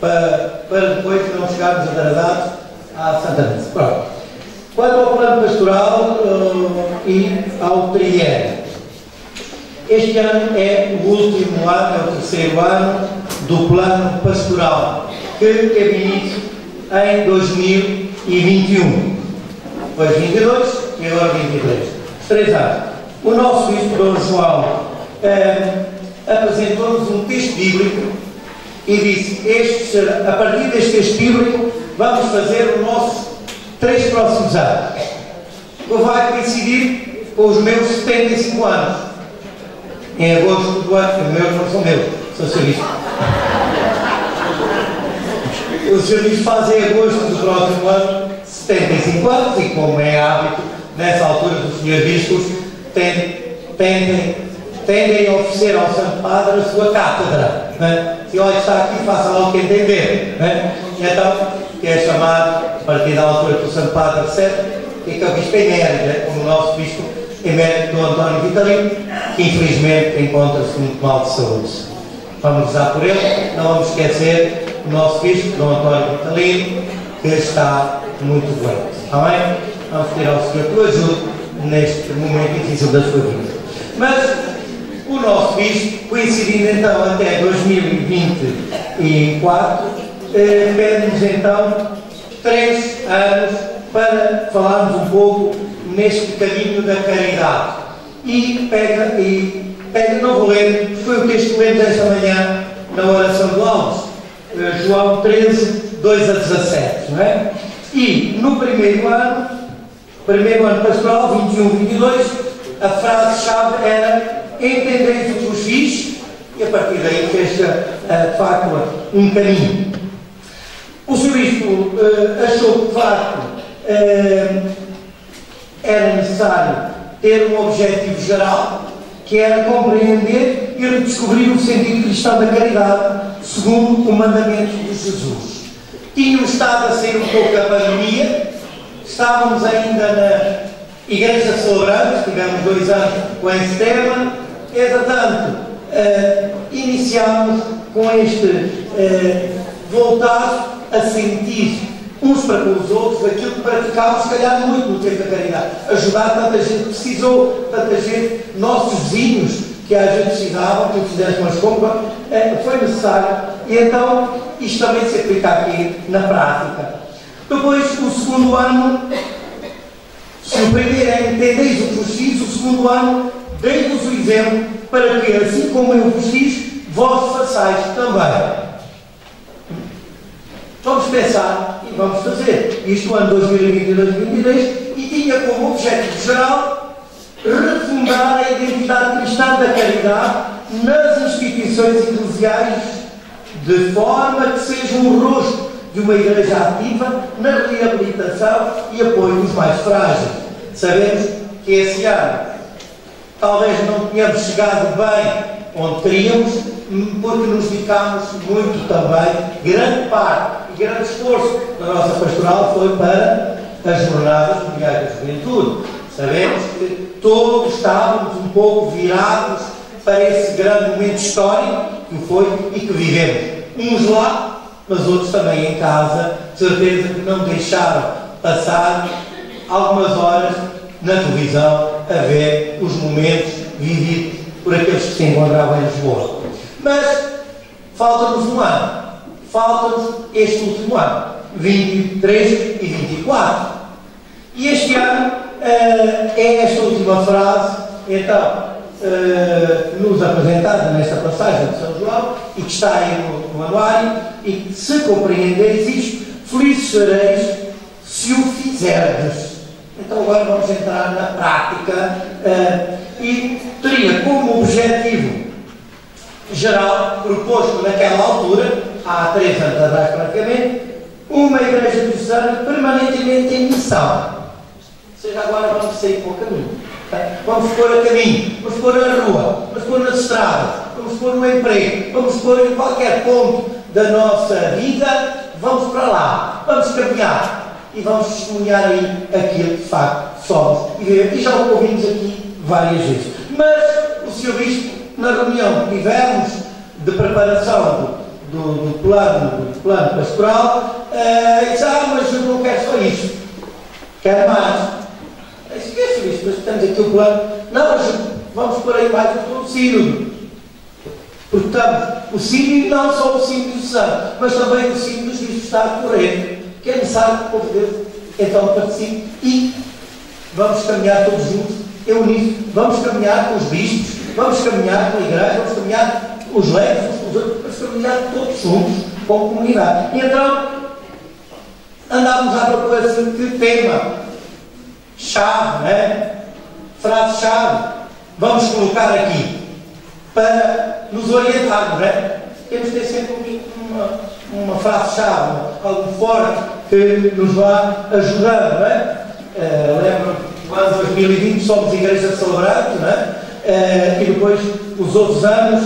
para depois não chegarmos atrasados à Santa Missa. Pronto. Quanto ao plano pastoral e ao triênio, este ano é o último ano, é o terceiro ano do plano pastoral, que teve início em 2021. Depois 22 e agora 23. 3 anos. O nosso bispo Dom João apresentou-nos um texto bíblico e disse: a partir deste texto bíblico vamos fazer os nossos 3 próximos anos, que vai coincidir com os meus 75 anos em agosto do ano, que os meus não são meus, sou serviço. Os serviços fazem em agosto do próximo ano 75 anos e, como é hábito, nessa altura os senhores bispos tendem a oferecer ao Santo Padre a sua cátedra. Se olha, está aqui, faça lá o que entender. E então, que é chamado, a partir da altura que o Santo Padre recebe, que é o Bispo Emérito, como o nosso Bispo Emérito do António Vitalino, que infelizmente encontra-se muito mal de saúde. Vamos rezar por ele, não vamos esquecer o nosso Bispo, Dom António Vitalino, que está muito doente. Amém? Vamos pedir ao Senhor que o ajude neste momento difícil da sua vida. Mas o nosso Bispo, coincidindo então até 2024, pede-nos então 3 anos para falarmos um pouco neste caminho da caridade. E não vou ler, foi o texto que lemos esta manhã na oração do Alves, João 13, 2 a 17, não é? E no primeiro ano pastoral, 21-22, a frase-chave era: entendeis o que vos fiz, e a partir daí fez de facto um caminho. O Sr. Bispo achou que de facto era necessário ter um objetivo geral, que era compreender e redescobrir o sentido cristão da caridade, segundo o mandamento de Jesus. Tínhamos estado a sair um pouco da pandemia, estávamos ainda na Igreja Celebrante, tivemos 2 anos com esse tema, entretanto, iniciámos com este voltar a sentir uns para com os outros aquilo que praticámos, se calhar, muito no tempo da caridade. Ajudar tanta gente que precisou, tanta gente, nossos vizinhos, que às vezes precisavam, que fizessem umas compras, foi necessário. E então, isto também se aplica aqui na prática. Depois, o segundo ano, se o primeiro é entendeis o que vos fiz, o segundo ano, dei-vos o exemplo para que, assim como eu vos fiz, vós façais também. Vamos pensar e vamos fazer. Isto ano 2022-2023 e tinha como objetivo geral refundar a identidade cristã da caridade nas instituições eclesiais, de forma que seja um rosto de uma igreja ativa na reabilitação e apoio dos mais frágeis. Sabemos que esse ano talvez não tenhamos chegado bem onde queríamos, porque nos dedicámos muito também, grande parte e grande esforço da nossa pastoral foi para as Jornadas Mundiais da Juventude. Sabemos que todos estávamos um pouco virados para esse grande momento histórico que foi e que vivemos. Uns lá, mas outros também em casa, de certeza que não deixaram passar algumas horas na televisão a ver os momentos vividos por aqueles que se encontravam em Lisboa. Mas falta-nos um ano, falta-nos este último ano, 23 e 24. E este ano é esta última frase, então, nos apresentada nesta passagem de São João, e que está aí no anuário, e que, se compreendeis isto, felizes sereis se o fizerdes. Então agora vamos entrar na prática, e teria como objetivo geral, proposto naquela altura, há 3 anos atrás praticamente, uma igreja diocesana permanentemente em missão. Ou seja, agora vamos sair para o caminho. Vamos pôr a caminho, vamos pôr na rua, vamos pôr nas estradas, vamos pôr no emprego, vamos pôr em qualquer ponto da nossa vida, vamos para lá, vamos caminhar e vamos testemunhar aí aquilo que de facto somos. E já o ouvimos aqui várias vezes. Mas o Sr. Bispo, na reunião que tivemos de preparação do plano pastoral, disse: mas eu não quero só isto, quero mais. Eu disse: que é isso? Mas temos aqui o plano. Não, mas vamos por aí mais o sínodo. Portanto, o sínodo, não só o sínodo do Santo, mas também o sínodo dos bispos está a correr, que é necessário que o povo de Deus então participe, e vamos caminhar todos juntos, eu nisso, vamos caminhar com os bispos, vamos caminhar com a igreja, vamos caminhar os leigos, vamos caminhar todos juntos, com a comunidade. E então, andámos à procura de que tema chave, né? Frase-chave, vamos colocar aqui para nos orientarmos, né? Temos que ter sempre uma frase-chave, algo forte que nos vá ajudando, né? Lembro que no ano 2020 somos Igreja Celebrante, né? E depois os outros anos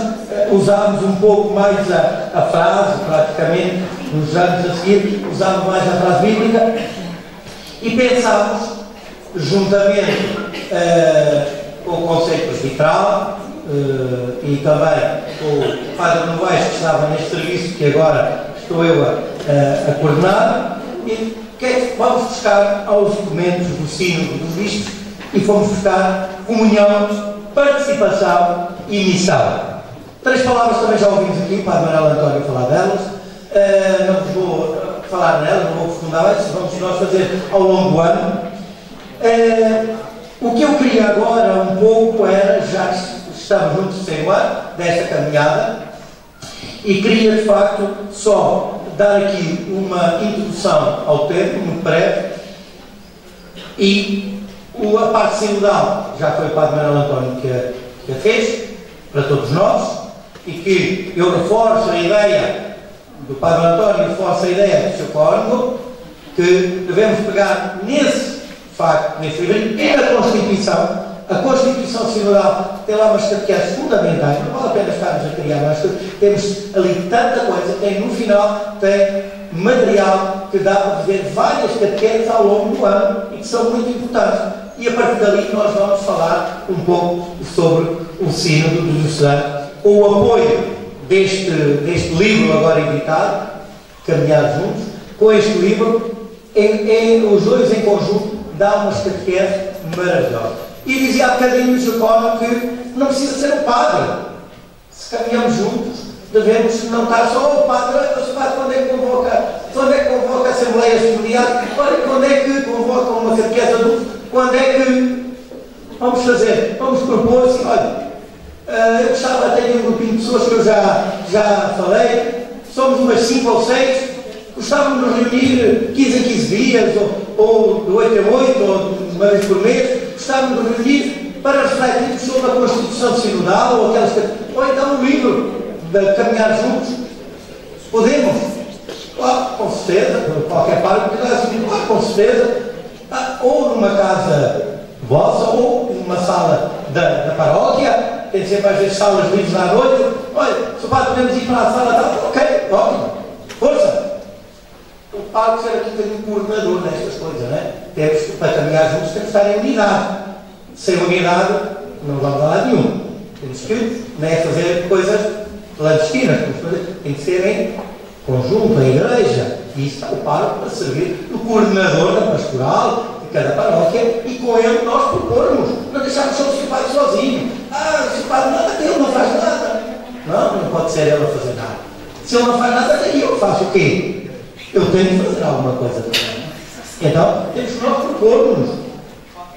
usámos um pouco mais a frase, praticamente nos anos a seguir usámos mais a frase bíblica e pensámos, juntamente com o Conselho Presbiteral e também com o Padre Novaes, que estava neste serviço que agora estou eu a coordenar, e que é que vamos buscar aos documentos do Sínodo dos Bispos, e fomos buscar comunhão, participação e missão. 3 palavras também já ouvimos aqui, o Padre Manuel António falar delas, não vos vou falar nelas, não vou aprofundar, isso vamos nós fazer ao longo do ano. O que eu queria agora um pouco era, já estamos no terceiro ano desta caminhada, e queria de facto só dar aqui uma introdução ao tempo, muito breve, e a parte sinodal já foi o Padre Manuel António que a fez, para todos nós, e que eu reforço a ideia do Padre António, reforço a ideia do Sr. Cónigo, que devemos pegar nesse facto, nesse livro, e a Constituição. A Constituição Sinodal tem lá umas catequeses fundamentais, não vale a pena estarmos a criar mais coisas, temos ali tanta coisa, tem no final, tem material que dá para ver várias catequeses ao longo do ano e que são muito importantes. E a partir dali nós vamos falar um pouco sobre o Sínodo do Diocesano, com o apoio deste livro agora editado, Caminhar Juntos. Com este livro, os dois em conjunto dão umas catequeses maravilhosas. E dizia há bocadinho o Sr. Cónigo que não precisa ser o padre. Se caminhamos juntos, devemos não estar só o padre. Mas o padre, quando é que convoca assembleias familiares? Quando é que convoca uma catequese adulta? Quando é que vamos fazer? Vamos propor assim: olha, eu gostava até de um grupinho de pessoas que eu já falei, somos umas 5 ou 6, gostávamos de nos reunir 15 em 15 dias, ou de 8 em 8, ou uma vez por mês. Gostávamos de reunir para refletir sobre a Constituição Sinodal ou então o livro de Caminhar Juntos. Podemos? Claro, com certeza, qualquer parte, claro, com certeza. Ou numa casa vossa, ou numa sala da paróquia, tem sempre às vezes salas livres à noite. Olha, se o padre podemos ir para a sala tal, ok, ótimo, força. O padre ser aqui tem um coordenador nestas coisas, né? Temos que, para caminhar juntos, temos que estar em unidade. Sem unidade, não vamos a lado nenhum. Temos que, não é fazer coisas clandestinas, tem que ser em conjunto, a igreja, e isso está o pároco para servir no coordenador da pastoral de cada paróquia, e com ele nós propormos, não deixarmos só o seu padre sozinho. O seu padre nada, ele não faz nada. Não pode ser ele a fazer nada. Se ele não faz nada, daí eu faço o quê? Eu tenho que fazer alguma coisa também. Então, temos que nós propormos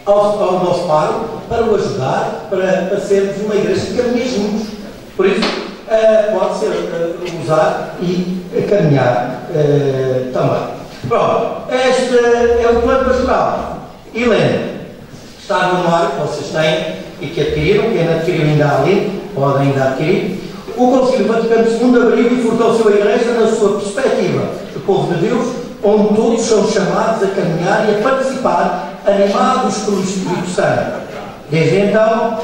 ao nosso pároco para o ajudar, para sermos uma igreja que caminha juntos. Por isso, pode ser usar e caminhar também. Pronto, este é o plano pastoral. Helena, está no anuário que vocês têm e que adquiriram, quem não adquiriu ainda ali, pode ainda adquirir. O Concílio Vaticano II abriu e fortaleceu a Igreja na sua perspectiva de povo de Deus, onde todos são chamados a caminhar e a participar, animados pelo Espírito Santo. Desde então,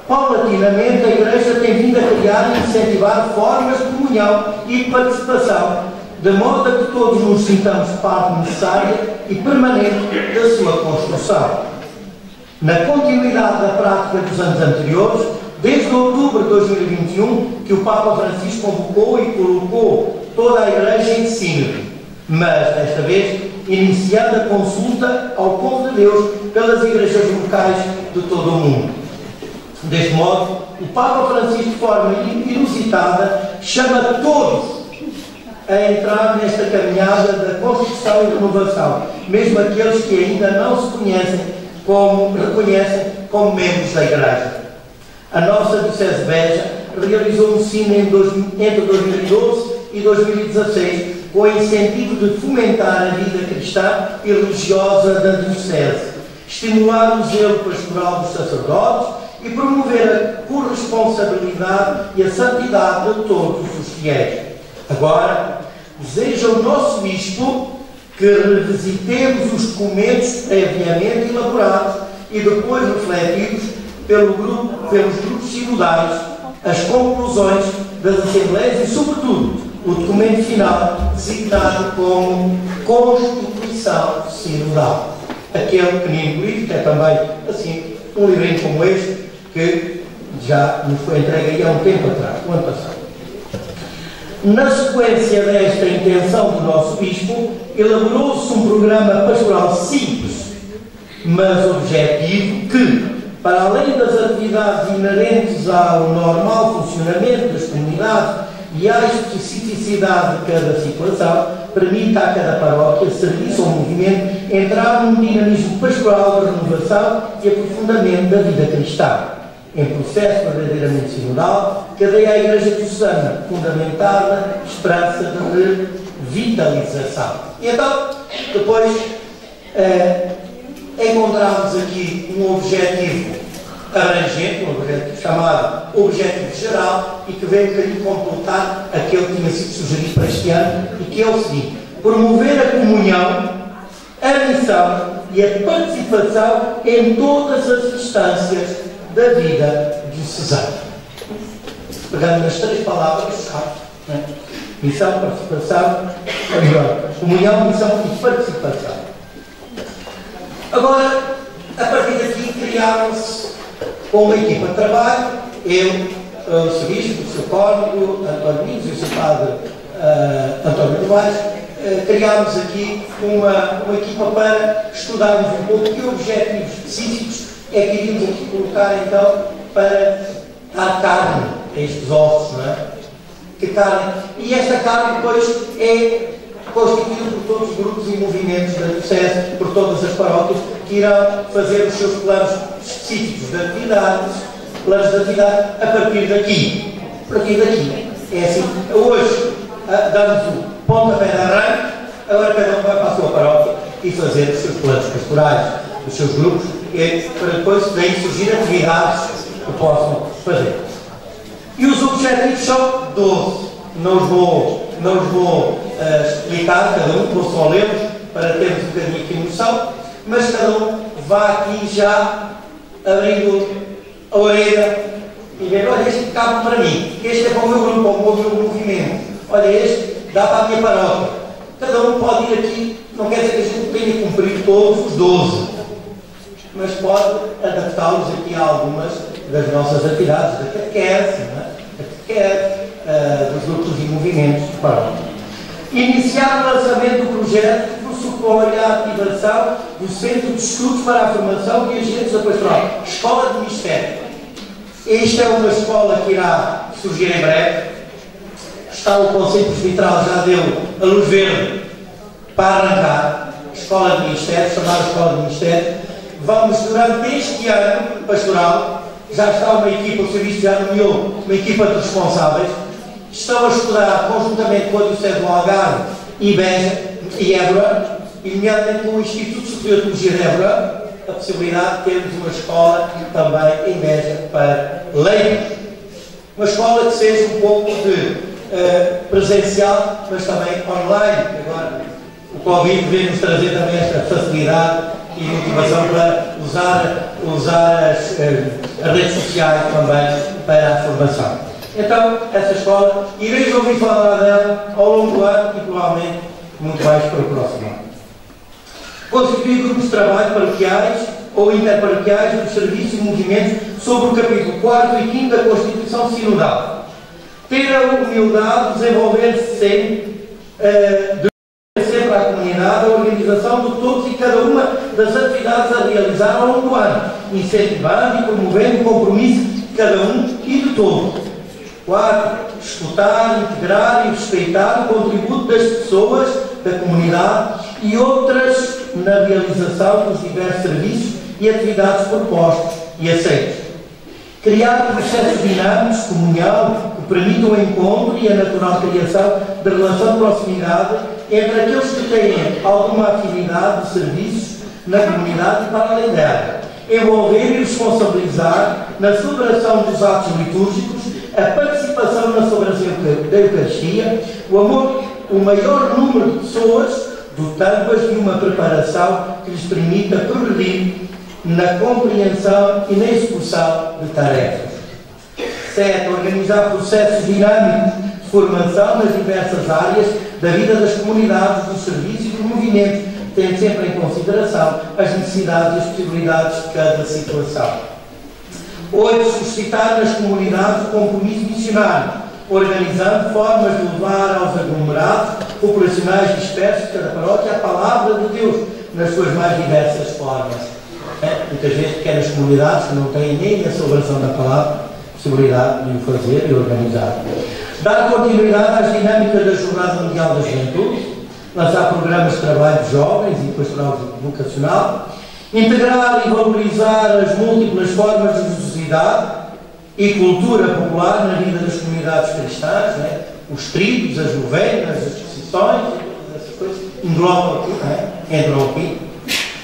paulatinamente, a Igreja tem vindo a criar e incentivar formas de comunhão e de participação, de modo a que todos nos sintamos parte necessária e permanente da sua construção. Na continuidade da prática dos anos anteriores, desde outubro de 2021, que o Papa Francisco convocou e colocou toda a Igreja em sínodo, mas, desta vez, iniciando a consulta ao povo de Deus pelas igrejas locais de todo o mundo. Deste modo, o Papa Francisco, de forma inusitada, chama todos a entrar nesta caminhada da construção e renovação, mesmo aqueles que ainda não se reconhecem como membros da Igreja. A nossa Diocese de Beja realizou um sino entre 2012 e 2016 com o incentivo de fomentar a vida cristã e religiosa da Diocese, estimular o zelo pastoral dos sacerdotes e promover a corresponsabilidade e a santidade de todos os fiéis. Agora, deseja o nosso Bispo que revisitemos os documentos previamente elaborados e depois refletidos pelos grupos sinodais, as conclusões das Assembleias e, sobretudo, o documento final designado como Constituição Sinodal. Aquele pequenino livro, que é também, assim, um livrinho como este, que já nos foi entregue há um tempo atrás, no ano passado. Na sequência desta intenção do nosso Bispo, elaborou-se um programa pastoral simples, mas objetivo, que, para além das atividades inerentes ao normal funcionamento das comunidades e à especificidade de cada situação, permita a cada paróquia, serviço ou movimento entrar num dinamismo pastoral de renovação e aprofundamento da vida cristã, em processo verdadeiramente sinodal, que dê à Igreja Diocesana fundamentada esperança de revitalização. E então, depois, encontramos aqui um objetivo abrangente, um objetivo chamado Objetivo Geral, e que vem um bocadinho completar aquele que tinha sido sugerido para este ano, e que é o seguinte: promover a comunhão, a missão e a participação em todas as instâncias da vida diocesana. Pegando nas três palavras, né? Missão, participação, comunhão, missão e participação. Agora, a partir daqui, criámos com uma equipa de trabalho, eu, o Sr. Bispo, o Sr. Cónigo, António Mendes e o Sr. Padre António Novaes, criámos aqui uma equipa para estudarmos um pouco que objetivos específicos é que iríamos aqui colocar, então, para dar carne a estes ossos, não é? Que carne? E esta carne, depois, é constituída por todos os grupos e movimentos da Diocese, por todas as paróquias, que irão fazer os seus planos específicos de atividades, planos de atividade, a partir daqui. A partir daqui. É assim, hoje damos o pontapé de arranque, agora cada um vai para a sua paróquia e fazer os seus planos pastorais, os seus grupos, para depois daí surgir atividades que possam fazer. E os objetivos são 12. Não os vou explicar, cada um, vou só lê-los para termos um bocadinho aqui noção, mas cada um vá aqui já abrindo a orelha e ver: olha, este cabe para mim, este é para o meu grupo, para o meu movimento, olha, este dá para a minha paróquia. Cada um pode ir aqui, não quer dizer que a gente tenha que cumprir todos os 12, mas pode adaptá-los aqui a algumas das nossas atividades, da catequese, dos grupos e movimentos. Iniciar o lançamento do projeto que pressupõe a ativação do Centro de Estudos para a Formação de Agentes da Pastoral, Escola de Ministério. Esta é uma escola que irá surgir em breve. Está o Conselho Presbiteral, já deu a luz verde para arrancar. Escola de Ministério, chamada Escola de Ministério. Vamos, durante este ano pastoral, já está uma equipa, o Serviço já nomeou uma equipa de responsáveis. Estão a estudar conjuntamente com a Diocese do Algarve e Beja e Évora, e nomeadamente com o Instituto Superior de Teologia de Évora, a possibilidade de termos uma escola também em Beja para leigos. Uma escola que seja um pouco de presencial, mas também online. Agora, o Covid veio-nos trazer também esta facilidade e motivação para usar as redes sociais também para a formação. Então, essa escola, ireis ouvir falar dela ao longo do ano e provavelmente muito mais para o próximo ano. Constituir grupos de trabalho paroquiais ou interparoquiais dos serviços e movimentos sobre o capítulo 4 e 5 da Constituição Sinodal. Ter a humildade de desenvolver-se sempre à comunidade a organização de todos e cada uma das atividades a realizar ao longo do ano, incentivando e promovendo o compromisso de cada um e de todos. 4. Escutar, integrar e respeitar o contributo das pessoas, da comunidade e outras na realização dos diversos serviços e atividades propostos e aceitos. Criar processos dinâmicos, comunhão, que permitam o encontro e a natural criação de relação de proximidade entre aqueles que têm alguma afinidade de serviços na comunidade e para além dela. Envolver e responsabilizar na celebração dos atos litúrgicos, a participação na celebração da Eucaristia, o maior número de pessoas, dotando-as de uma preparação que lhes permita progredir na compreensão e na execução de tarefas. 7. Organizar processos dinâmicos de formação nas diversas áreas da vida das comunidades, dos serviços e dos movimentos, tendo sempre em consideração as necessidades e as possibilidades de cada situação. 8. Suscitar nas comunidades o compromisso missionário, organizando formas de levar aos aglomerados populacionais dispersos de cada paróquia a palavra de Deus nas suas mais diversas formas. Muitas vezes pequenas comunidades que não têm nem a celebração da palavra, possibilidade de o fazer e organizar. Dar continuidade às dinâmicas da Jornada Mundial da Juventude, lançar programas de trabalho de jovens e pastoral vocacional, integrar e valorizar as múltiplas formas de religiosidade e cultura popular na vida das comunidades cristãs, né? Os tridos, as novenas, as procissões, essas coisas, englobam aqui, entram aqui.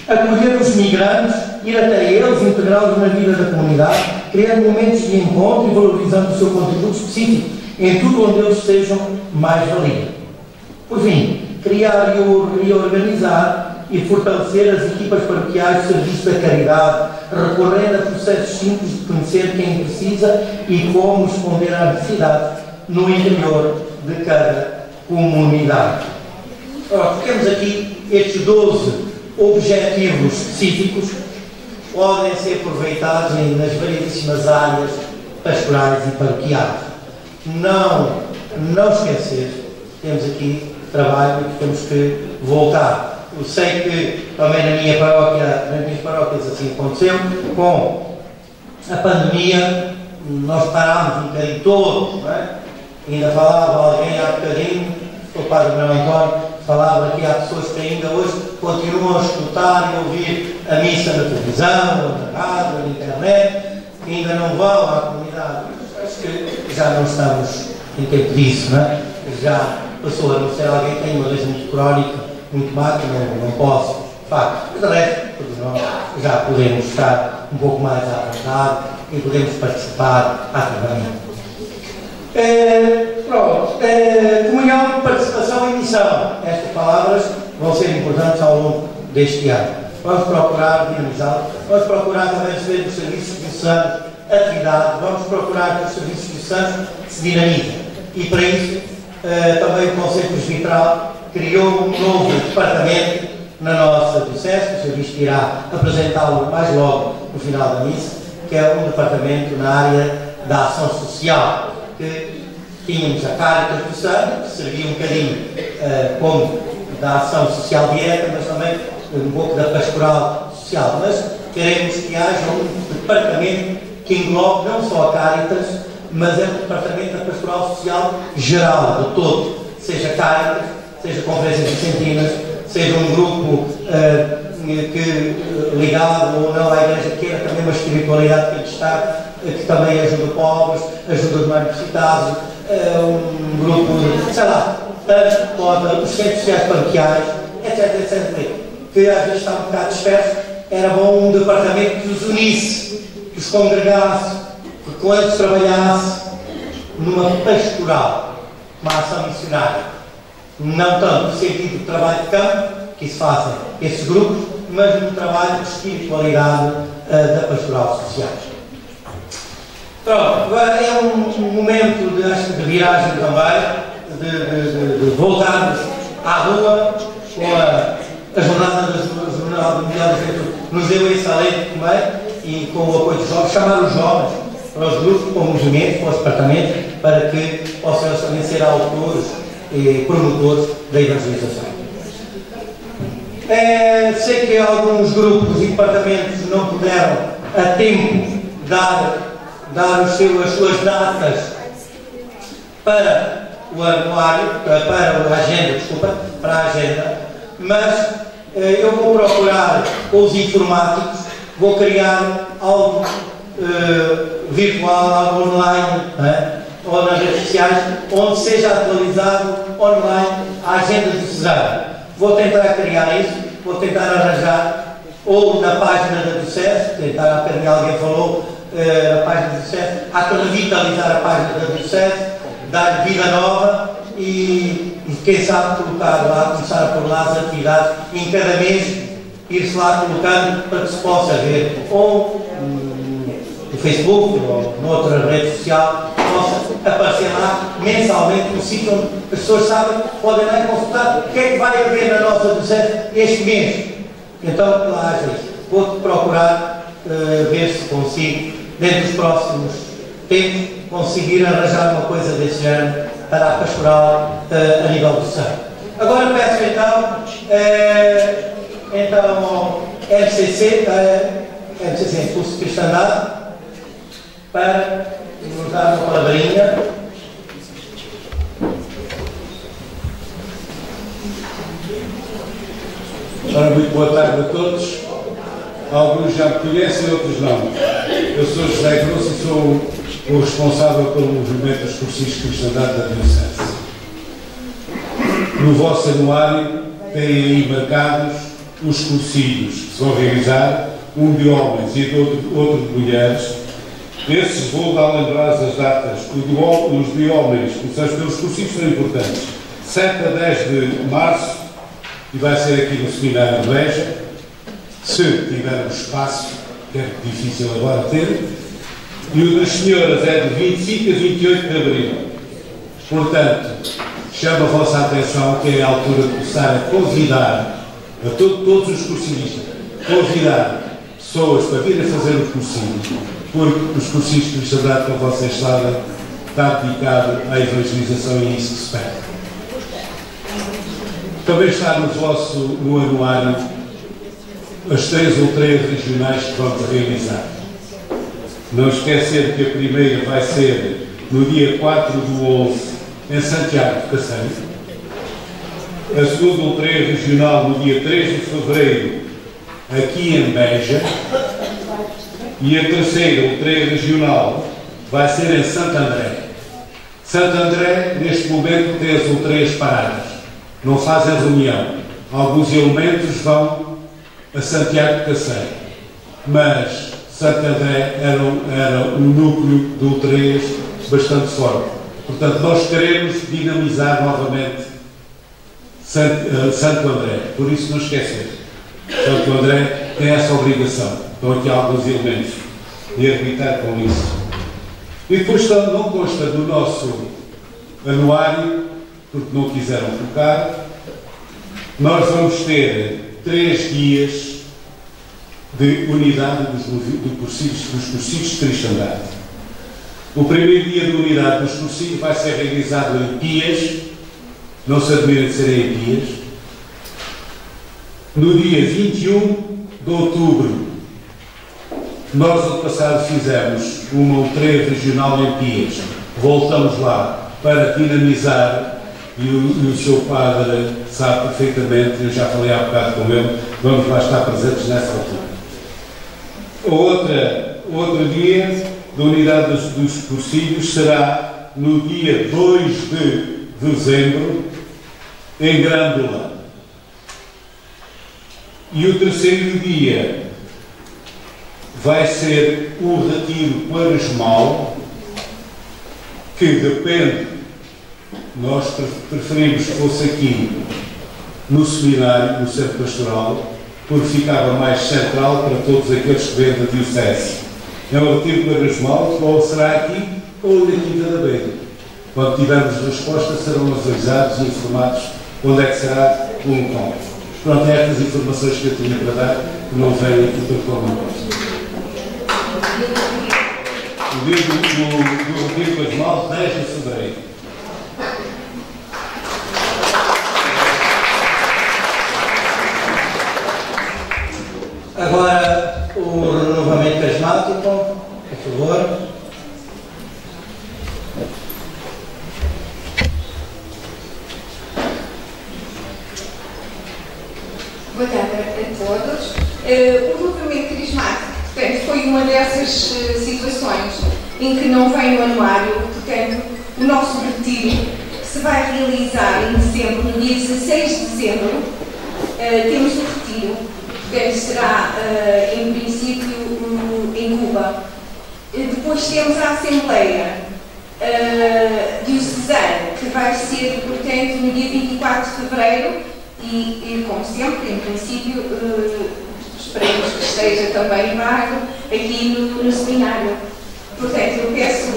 Acolher os migrantes, ir até eles, integrá-los na vida da comunidade, criando momentos de encontro e valorizando o seu contributo específico em tudo onde eles sejam mais-valia. Por fim, criar e organizar e fortalecer as equipas paroquiais de serviço da caridade, recorrendo a processos simples de conhecer quem precisa e como responder à necessidade no interior de cada comunidade. Ora, temos aqui estes 12 objetivos específicos, podem ser aproveitados nas variedíssimas áreas pastorais e paroquiais. Não esquecer, temos aqui trabalho que temos que voltar. Eu sei que também nas minhas paróquias assim aconteceu, com a pandemia nós parámos um bocadinho todos, não é? Ainda falava alguém há bocadinho, o padre Manuel António, falava que há pessoas que ainda hoje continuam a escutar e ouvir a missa na televisão, na rádio, na internet, que ainda não vão à comunidade. Acho que já não estamos em tempo disso, não é? Já passou a não ser alguém que tem uma doença muito crónica, muito má, que não posso, de facto. Mas de resto, todos nós já podemos estar um pouco mais à vontade e podemos participar ativamente. Comunhão, participação e missão. Estas palavras vão ser importantes ao longo deste ano. Vamos procurar dinamizá-lo, vamos procurar também receber dos serviços diocesanos atividade, vamos procurar que os serviços diocesanos se dinamizem. E para isso, também o Conselho Presbiteral criou um novo departamento na nossa diocese, que o Sr. Bispo irá apresentá-lo mais logo no final da missa, que é um departamento na área da ação social, que tínhamos a Caritas do Santo, que servia um bocadinho como da ação social direta, mas também um pouco da pastoral social. Mas queremos que haja um departamento que englobe não só a Caritas, mas é um departamento da pastoral social geral, de todo. Seja Caritas, seja Conferências Vicentinas, seja um grupo que, ligado ou não à Igreja, que queira também uma espiritualidade que está, que também ajuda pobres, ajuda os mais necessitados, um grupo, sei lá, os centros sociais paroquiais, etc, etc, que às vezes está um bocado disperso. Era bom um departamento que os unisse, que os congregasse, que com eles trabalhasse numa pastoral, uma ação missionária. Não tanto no sentido do trabalho de campo, que se façam esses grupos, mas no trabalho de espiritualidade da pastoral social. Pronto, é um momento de viragem também, de voltarmos à rua com a jornada Jornada Mundial da Juventude. Nos deu esse alento também e com o apoio dos jovens, chamar os jovens para os grupos, para o movimento, para o departamento, para que possam também ser autores e promotores da evangelização. Sei que alguns grupos e departamentos não puderam a tempo dar as suas datas para o anuário, para a agenda, mas eu vou procurar com os informáticos, vou criar algo virtual, algo online, ou nas redes sociais, onde seja atualizado online a agenda diocesana. Vou tentar criar isso, vou tentar arranjar, ou na página da Diocese, tentar, há bocadinho alguém falou, a página da Diocese, há que revitalizar a página da Diocese, dar vida nova e quem sabe colocar lá, começar a pôr lá as atividades, e em cada mês ir-se lá colocando para que se possa ver, ou no Facebook, ou noutra rede social, possa aparecer lá mensalmente no sítio onde as pessoas sabem, podem lá consultar o que é que vai haver na nossa Diocese este mês. Então, lá haja isso. Vou procurar ver se consigo, dentro dos próximos tempos, conseguir arranjar uma coisa desse género para a pastoral a nível do santo. Agora peço então ao MCC, Impulso de Cristandade, para nos dar uma palavrinha. Ora, muito boa tarde a todos. Alguns já me conhecem, outros não. Eu sou José Grosso e sou o responsável pelo movimento dos cursilhos de cristandade da Diocese. No vosso anuário têm aí marcados os cursilhos que se vão realizar, um de homens e outro de mulheres. Esses vou dar lembrar as datas. Os de homens, os cursilhos são importantes. 7 a 10 de março, e vai ser aqui no Seminário de Beja, se tivermos espaço, que é difícil agora ter. E o das senhoras é de 25 a 28 de abril. Portanto, chamo a vossa atenção que é a altura de começar a convidar a todos os cursilhistas, convidar pessoas para virem fazer o cursinho, porque os cursilhos de cristandade, como vocês sabem, está dedicado à evangelização e isso que se pede. Também está no anuário as 3 ou 3 regionais que vamos realizar. Não esquecer que a primeira vai ser no dia 4 do 11 em Santiago de Cacém. A segunda ultreia regional no dia 3 de fevereiro aqui em Beja. E a terceira ultreia regional vai ser em Santo André. Santo André, neste momento, tem as ultreias paradas. Não fazem reunião. Alguns elementos vão a Santiago de Cacém. Mas Santo André era um núcleo de ultreias bastante forte. Portanto, nós queremos dinamizar novamente Santo André. Por isso, não esquecer. Santo André tem essa obrigação. Estão aqui alguns elementos de arbitrar com isso. E depois não consta do nosso anuário, porque não quiseram colocar, nós vamos ter 3 dias de unidade dos cursilhos de cristandade. O primeiro dia da unidade dos cursinhos vai ser realizado em Pias, não se admira de ser em Pias, no dia 21 de outubro. Nós, ano passado, fizemos uma treino regional em Pias. Voltamos lá para dinamizar, e o seu padre sabe perfeitamente, eu já falei há bocado com ele, vamos lá estar presentes nessa altura. Outro dia da unidade dos cursinhos será no dia 2 de dezembro, em Grândola. E o terceiro dia vai ser o retiro quaresmal, que depende, nós preferimos que fosse aqui no seminário, no centro pastoral, porque ficava mais central para todos aqueles que vêm da diocese. É um retiro quaresmal, ou será aqui ou na Quinta da Beira. Quando tivermos respostas, serão avisados e informados onde é que será o local. Pronto, é estas informações que eu tinha para dar, que não vêm aqui para forma coisa. O dia do retiro quaresmal, 10 de fevereiro. Agora, o renovamento carismático, por favor. Boa tarde a todos. O renovamento carismático, portanto, foi uma dessas situações em que não vem no anuário. Portanto, o nosso retiro, que se vai realizar em dezembro, no dia 16 de dezembro, temos o retiro. Portanto, será, em princípio, em Cuba. Depois temos a Assembleia Diocesana, que vai ser, portanto, no dia 24 de fevereiro e como sempre, em princípio, esperemos que esteja também vago aqui no seminário. Portanto, eu peço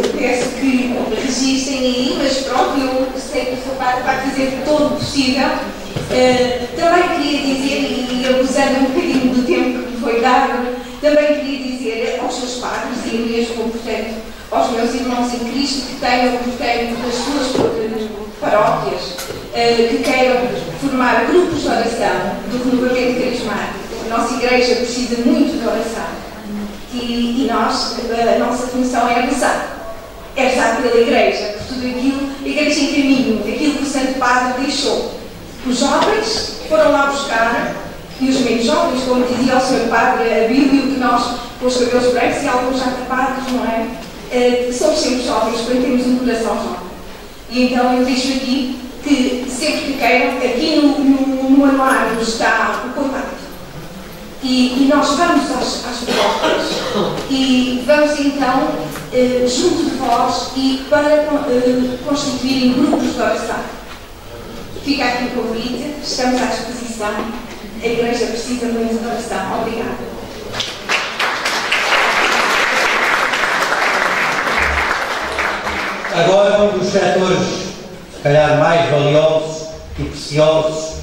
que registrem aí, mas pronto, eu sei que o seu padre vai fazer todo o possível. Também queria dizer, e abusando um bocadinho do tempo que me foi dado, também queria dizer aos seus padres e mesmo, portanto, aos meus irmãos em Cristo que tenham, portanto, das suas paróquias, que queiram formar grupos de oração do renovamento carismático. A nossa igreja precisa muito de oração e nós, a nossa função é rezar. É rezar pela igreja, por tudo aquilo, a igreja em caminho, aquilo que o Santo Padre deixou. Os jovens foram lá buscar, e os menos jovens, como dizia o Sr. Padre, a Bíblia, que nós, com os cabelos brancos e alguns já tapados, não é? Somos sempre jovens, quando temos um coração jovem. E então eu deixo aqui que, sempre que queiram, aqui no anuário está o contacto. E nós vamos às portas e vamos então junto de vós e para constituírem grupos de oração. Fica aqui o convite, estamos à disposição. A Igreja precisa muito de oração. Obrigada. Agora, um dos setores, se calhar, mais valiosos e preciosos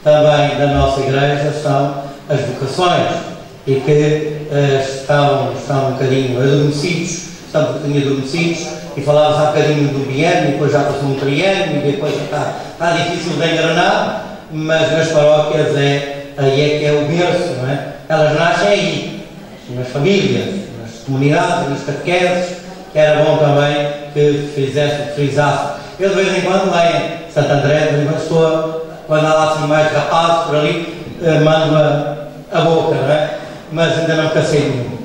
também da nossa Igreja são as vocações e que estão um bocadinho adormecidos, e falavas há bocadinho do biênio, depois já passou um triênio e depois está difícil de engrenar, mas nas paróquias aí é que é o berço, não é? Elas nascem aí, nas famílias, nas comunidades, nas catequeses, que era bom também que frisasse. Eu de vez em quando lá em Santo André, de vez em quando quando há lá assim mais rapazes por ali, mando a boca, não é? Mas ainda não cansei nenhum.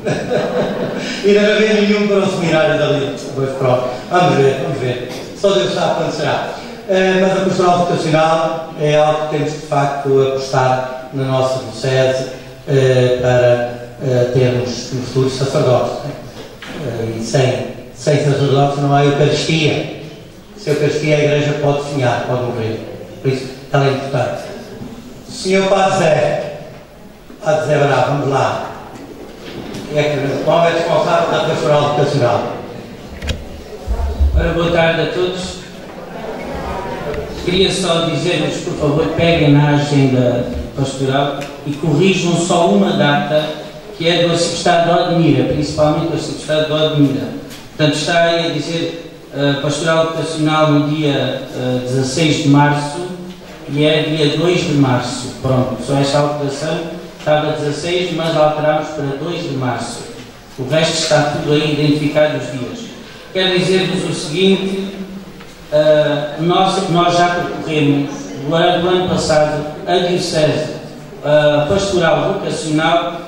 Ainda não havia nenhum para o seminário dali. Pois pronto, vamos ver. Só Deus sabe quando será. Mas a pastoral vocacional é algo que temos de facto apostar na nossa diocese para termos no futuro sacerdotes. E sem sacerdotes não há Eucaristia. Sem Eucaristia a Igreja pode definhar, pode morrer. Por isso ela é importante. Senhor Padre Zé Bravo, vamos lá. Qual é responsável da pastoral vocacional? Ora, boa tarde a todos. Queria só dizer-vos, por favor, peguem na agenda pastoral e corrijam só uma data, que é do Arciprestado de Odmira, principalmente do Arciprestado de Odmira, Portanto, está aí a dizer Pastoral Vocacional no dia 16 de março e é dia 2 de março. Pronto, só esta alteração estava 16, mas alterámos para 2 de março. O resto está tudo aí identificado os dias. Quero dizer-vos o seguinte, nós já percorremos, durante o ano passado, a Diocese Pastoral Vocacional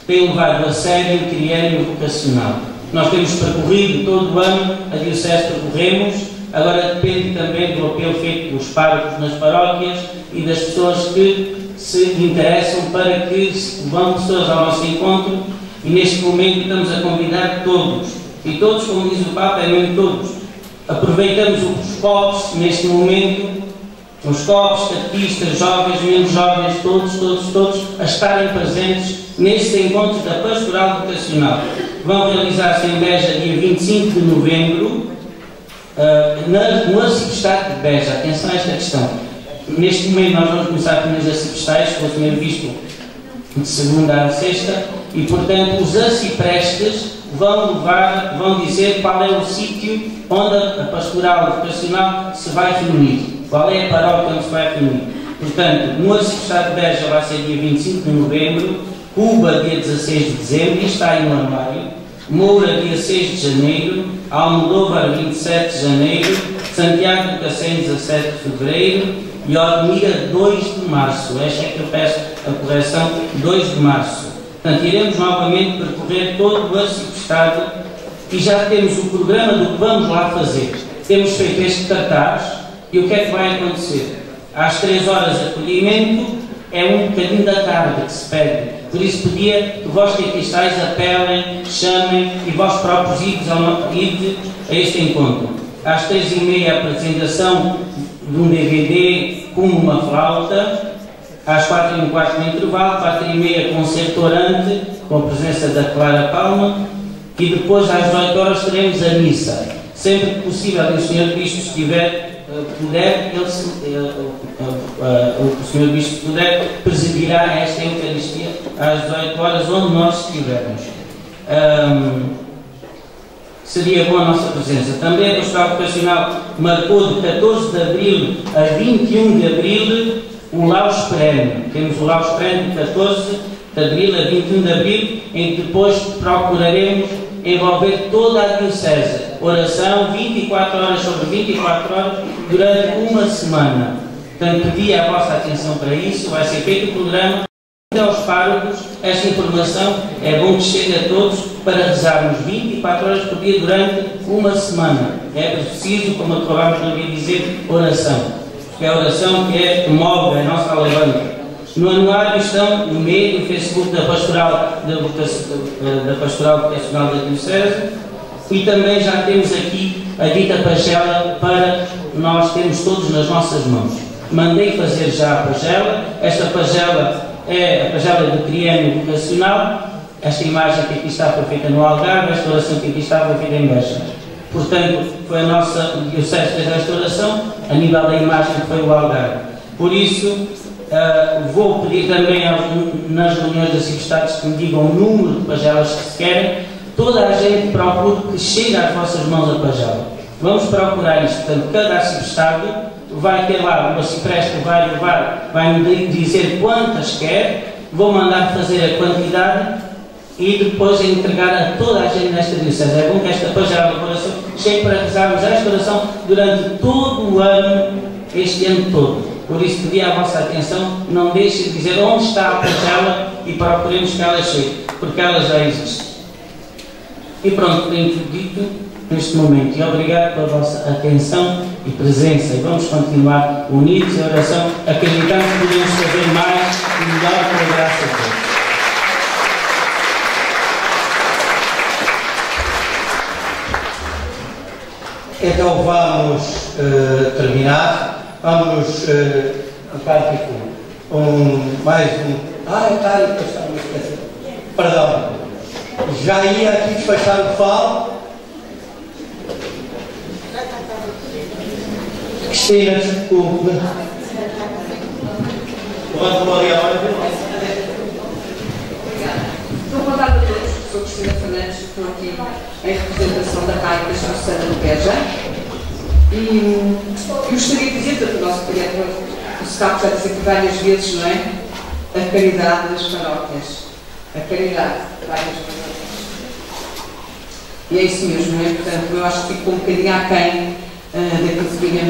tem levado a sério o triênio vocacional. Nós temos percorrido todo o ano, a Diocese percorremos, agora depende também do apelo feito pelos párocos nas paróquias e das pessoas que se interessam para que vão pessoas ao nosso encontro, e neste momento estamos a convidar todos, e todos, como diz o Papa, é mesmo todos. Aproveitamos os copos neste momento, os copos, catequistas, jovens, menos jovens, todos, a estarem presentes nestes encontros da Pastoral Vocacional. Vão realizar-se em Beja dia 25 de novembro, no arciprestado de Beja. Atenção a esta questão. Neste momento nós vamos começar com os arciprestais, com o Senhor Bispo de segunda a sexta, e portanto os arciprestes vão dizer qual é o sítio onde a Pastoral Vocacional se vai reunir. Qual é a paróquia onde se vai reunir? Portanto, no arciprestado de Beja vai ser dia 25 de novembro, Cuba dia 16 de dezembro, está aí no armário, Moura dia 6 de janeiro, Almodóvar 27 de janeiro, Santiago do Cacém 17 de fevereiro e Odmira 2 de março. Esta é que eu peço a correção, 2 de março. Portanto, iremos novamente percorrer todo o arciprestado e já temos o programa do que vamos lá fazer. Temos feito este cartaz e o que é que vai acontecer? Às 3 horas de acolhimento é um bocadinho da tarde que se pede. Por isso pedia que vós catequistais apelem, chamem e vós próprios ides a este encontro. Às 3h30 a apresentação de um DVD como uma flauta. Às 4h15 no intervalo, 4h30 concerto orante, com a presença da Clara Palma, e depois às 18 horas teremos a missa. Sempre que possível, e o Sr. Bispo estiver, o Sr. Bispo puder, presidirá esta Eucaristia às 18 horas, onde nós estivermos. Seria boa a nossa presença. Também a Pastoral Vocacional marcou de 14 de abril a 21 de abril o Laus Perene. Temos o Laus Perene de 14 de abril a 21 de abril, em que depois procuraremos envolver toda a Diocese. Oração 24 horas sobre 24 horas durante uma semana. Portanto, pedi a vossa atenção para isso. Vai ser feito o programa. Aos párocos, esta informação é bom que chegue a todos para rezarmos 24 horas por dia durante uma semana. É preciso, como acabámos de dizer, oração. Que é a oração que move a nossa alavanca. No anuário estão o e-mail, o Facebook da Pastoral Vocacional da Diocese, e também já temos aqui a dita pagela para nós termos todos nas nossas mãos. Mandei fazer já a pagela. Esta pagela é a pagela do triênio vocacional. Esta imagem que aqui está foi feita no Algarve, esta oração que aqui está foi feita em Beja. Portanto, foi a nossa Diocese que fez esta oração, a nível da imagem que foi o Algarve. Por isso, vou pedir também nas reuniões das arciprestados que me digam o número de pagelas que se querem. Toda a gente procura que chegue às vossas mãos a pagela. Vamos procurar isto. Portanto, cada arciprestado vai ter lá, o arcipreste vai-me dizer quantas quer, vou mandar fazer a quantidade e depois entregar a toda a gente nesta Diocese. É bom que esta pagela de oração chegue para rezarmos esta oração durante todo o ano, este ano todo. Por isso pedi a vossa atenção, não deixem de dizer onde está a pagela e procuremos que ela chegue, porque ela já existe. E pronto, tenho tudo dito neste momento. E obrigado pela vossa atenção e presença. E vamos continuar unidos em oração, acreditando que podemos saber mais e melhor pela graça de Deus. Então vamos terminar. Vamos tocar mais um. Perdão. Já ia aqui despachar o falo. Cristina, desculpe. Vamos glória a Deus. Estou a contar a todos. sou Cristina Fernandes, estou aqui em representação da Caritas Moçambique do Beja. E eu gostaria de dizer, portanto, o nosso diretor, o SCAP já disse aqui várias vezes, não é? A caridade das paróquias. A caridade das paróquias. E é isso mesmo, não é? Portanto, eu acho que fico um bocadinho aquém daquilo que vinha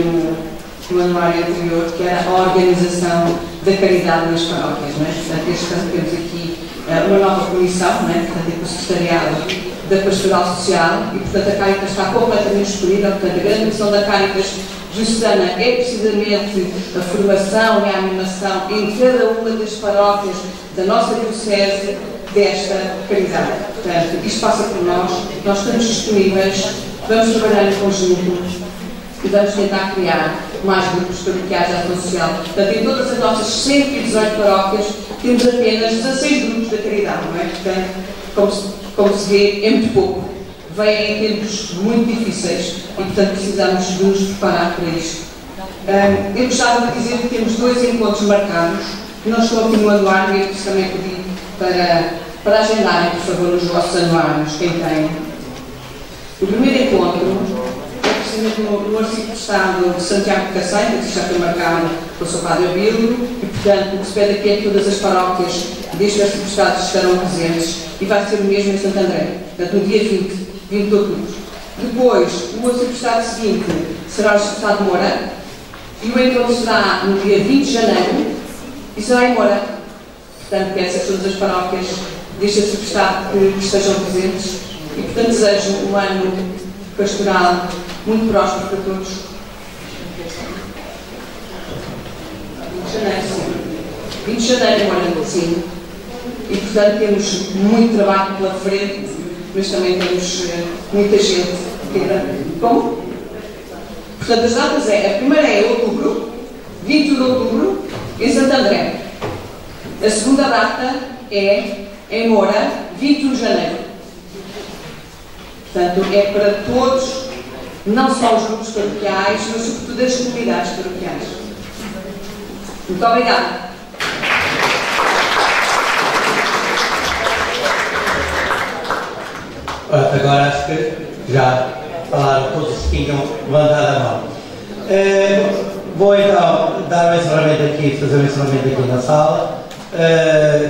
no anuário anterior, que era a organização da caridade nas paróquias, não é? Portanto, este ano temos aqui uma nova comissão, não é? Portanto, com o secretariado da Pastoral Social e, portanto, a Caritas está completamente disponível. Portanto, a grande missão da Caritas Diocesana é precisamente a formação e a animação em cada uma das paróquias da nossa Diocese desta caridade. Portanto, isto passa por nós estamos disponíveis, vamos trabalhar em conjunto e vamos tentar criar mais grupos paroquiais de ação social. Portanto, em todas as nossas 118 paróquias temos apenas 16 grupos da caridade, não é? Portanto, como se vê, é muito pouco. Vêm em tempos muito difíceis e, portanto, precisamos de nos preparar para isto. Eu gostava de dizer que temos 2 encontros marcados, que não estão aqui no anuário, e eu também pedi para agendarem, por favor, nos vossos anuários, quem tem. O primeiro encontro é precisamente no Arciprestado de Santiago de Cacém, que já foi marcado pelo Sr. Padre Abílio, e, portanto, o que se pede aqui é que todas as paróquias deste Arciprestado estarão presentes, e vai ser o mesmo em Santo André, portanto, no dia 20 de outubro. Depois, o Arciprestado seguinte será o Arciprestado de Moura, e o encontro será no dia 20 de janeiro, e será em Moura. Portanto, peço a todas as paróquias deste Arciprestado que estejam presentes, e, portanto, desejo um ano pastoral muito próspero para todos. 20 de janeiro, sim. 20 de janeiro, Moura, sim. E, portanto, temos muito trabalho pela frente, mas também temos muita gente. Como? Portanto, as datas a primeira é outubro, 21 de outubro, em Santo André. A segunda data é em Moura, 21 de janeiro. Portanto, é para todos, não só os grupos paroquiais, mas sobretudo as comunidades paroquiais. Muito obrigada. Agora acho que já falaram todos que tinham levantado a mão. Vou então dar um encerramento aqui, fazer um encerramento aqui na sala.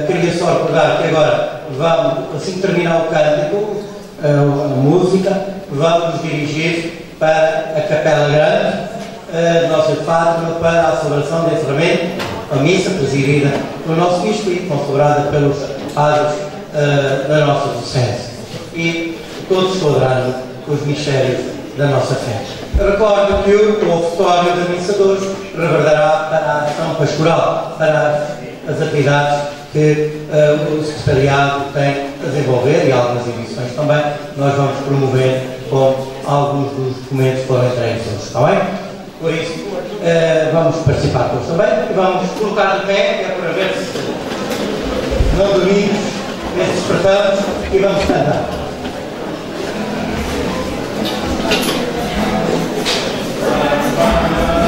Queria só recordar que agora vamos, assim que terminar o cântico, a música, vamos nos dirigir para a Capela Grande, Nossa de Fátima, para a celebração do encerramento, a missa presidida pelo nosso bispo e consagrada pelos padres da nossa diocese. E todos celebrando os mistérios da nossa fé. Recordo que o ofertório da missa de hoje reverberará para a ação pastoral, para as atividades que o secretariado tem a desenvolver e algumas emissões também. Nós vamos promover com alguns dos documentos que foram entregues hoje, está bem? Por isso, vamos participar todos também e vamos colocar de pé, que é para ver se não dormimos, ver se despertamos e vamos cantar. Bye.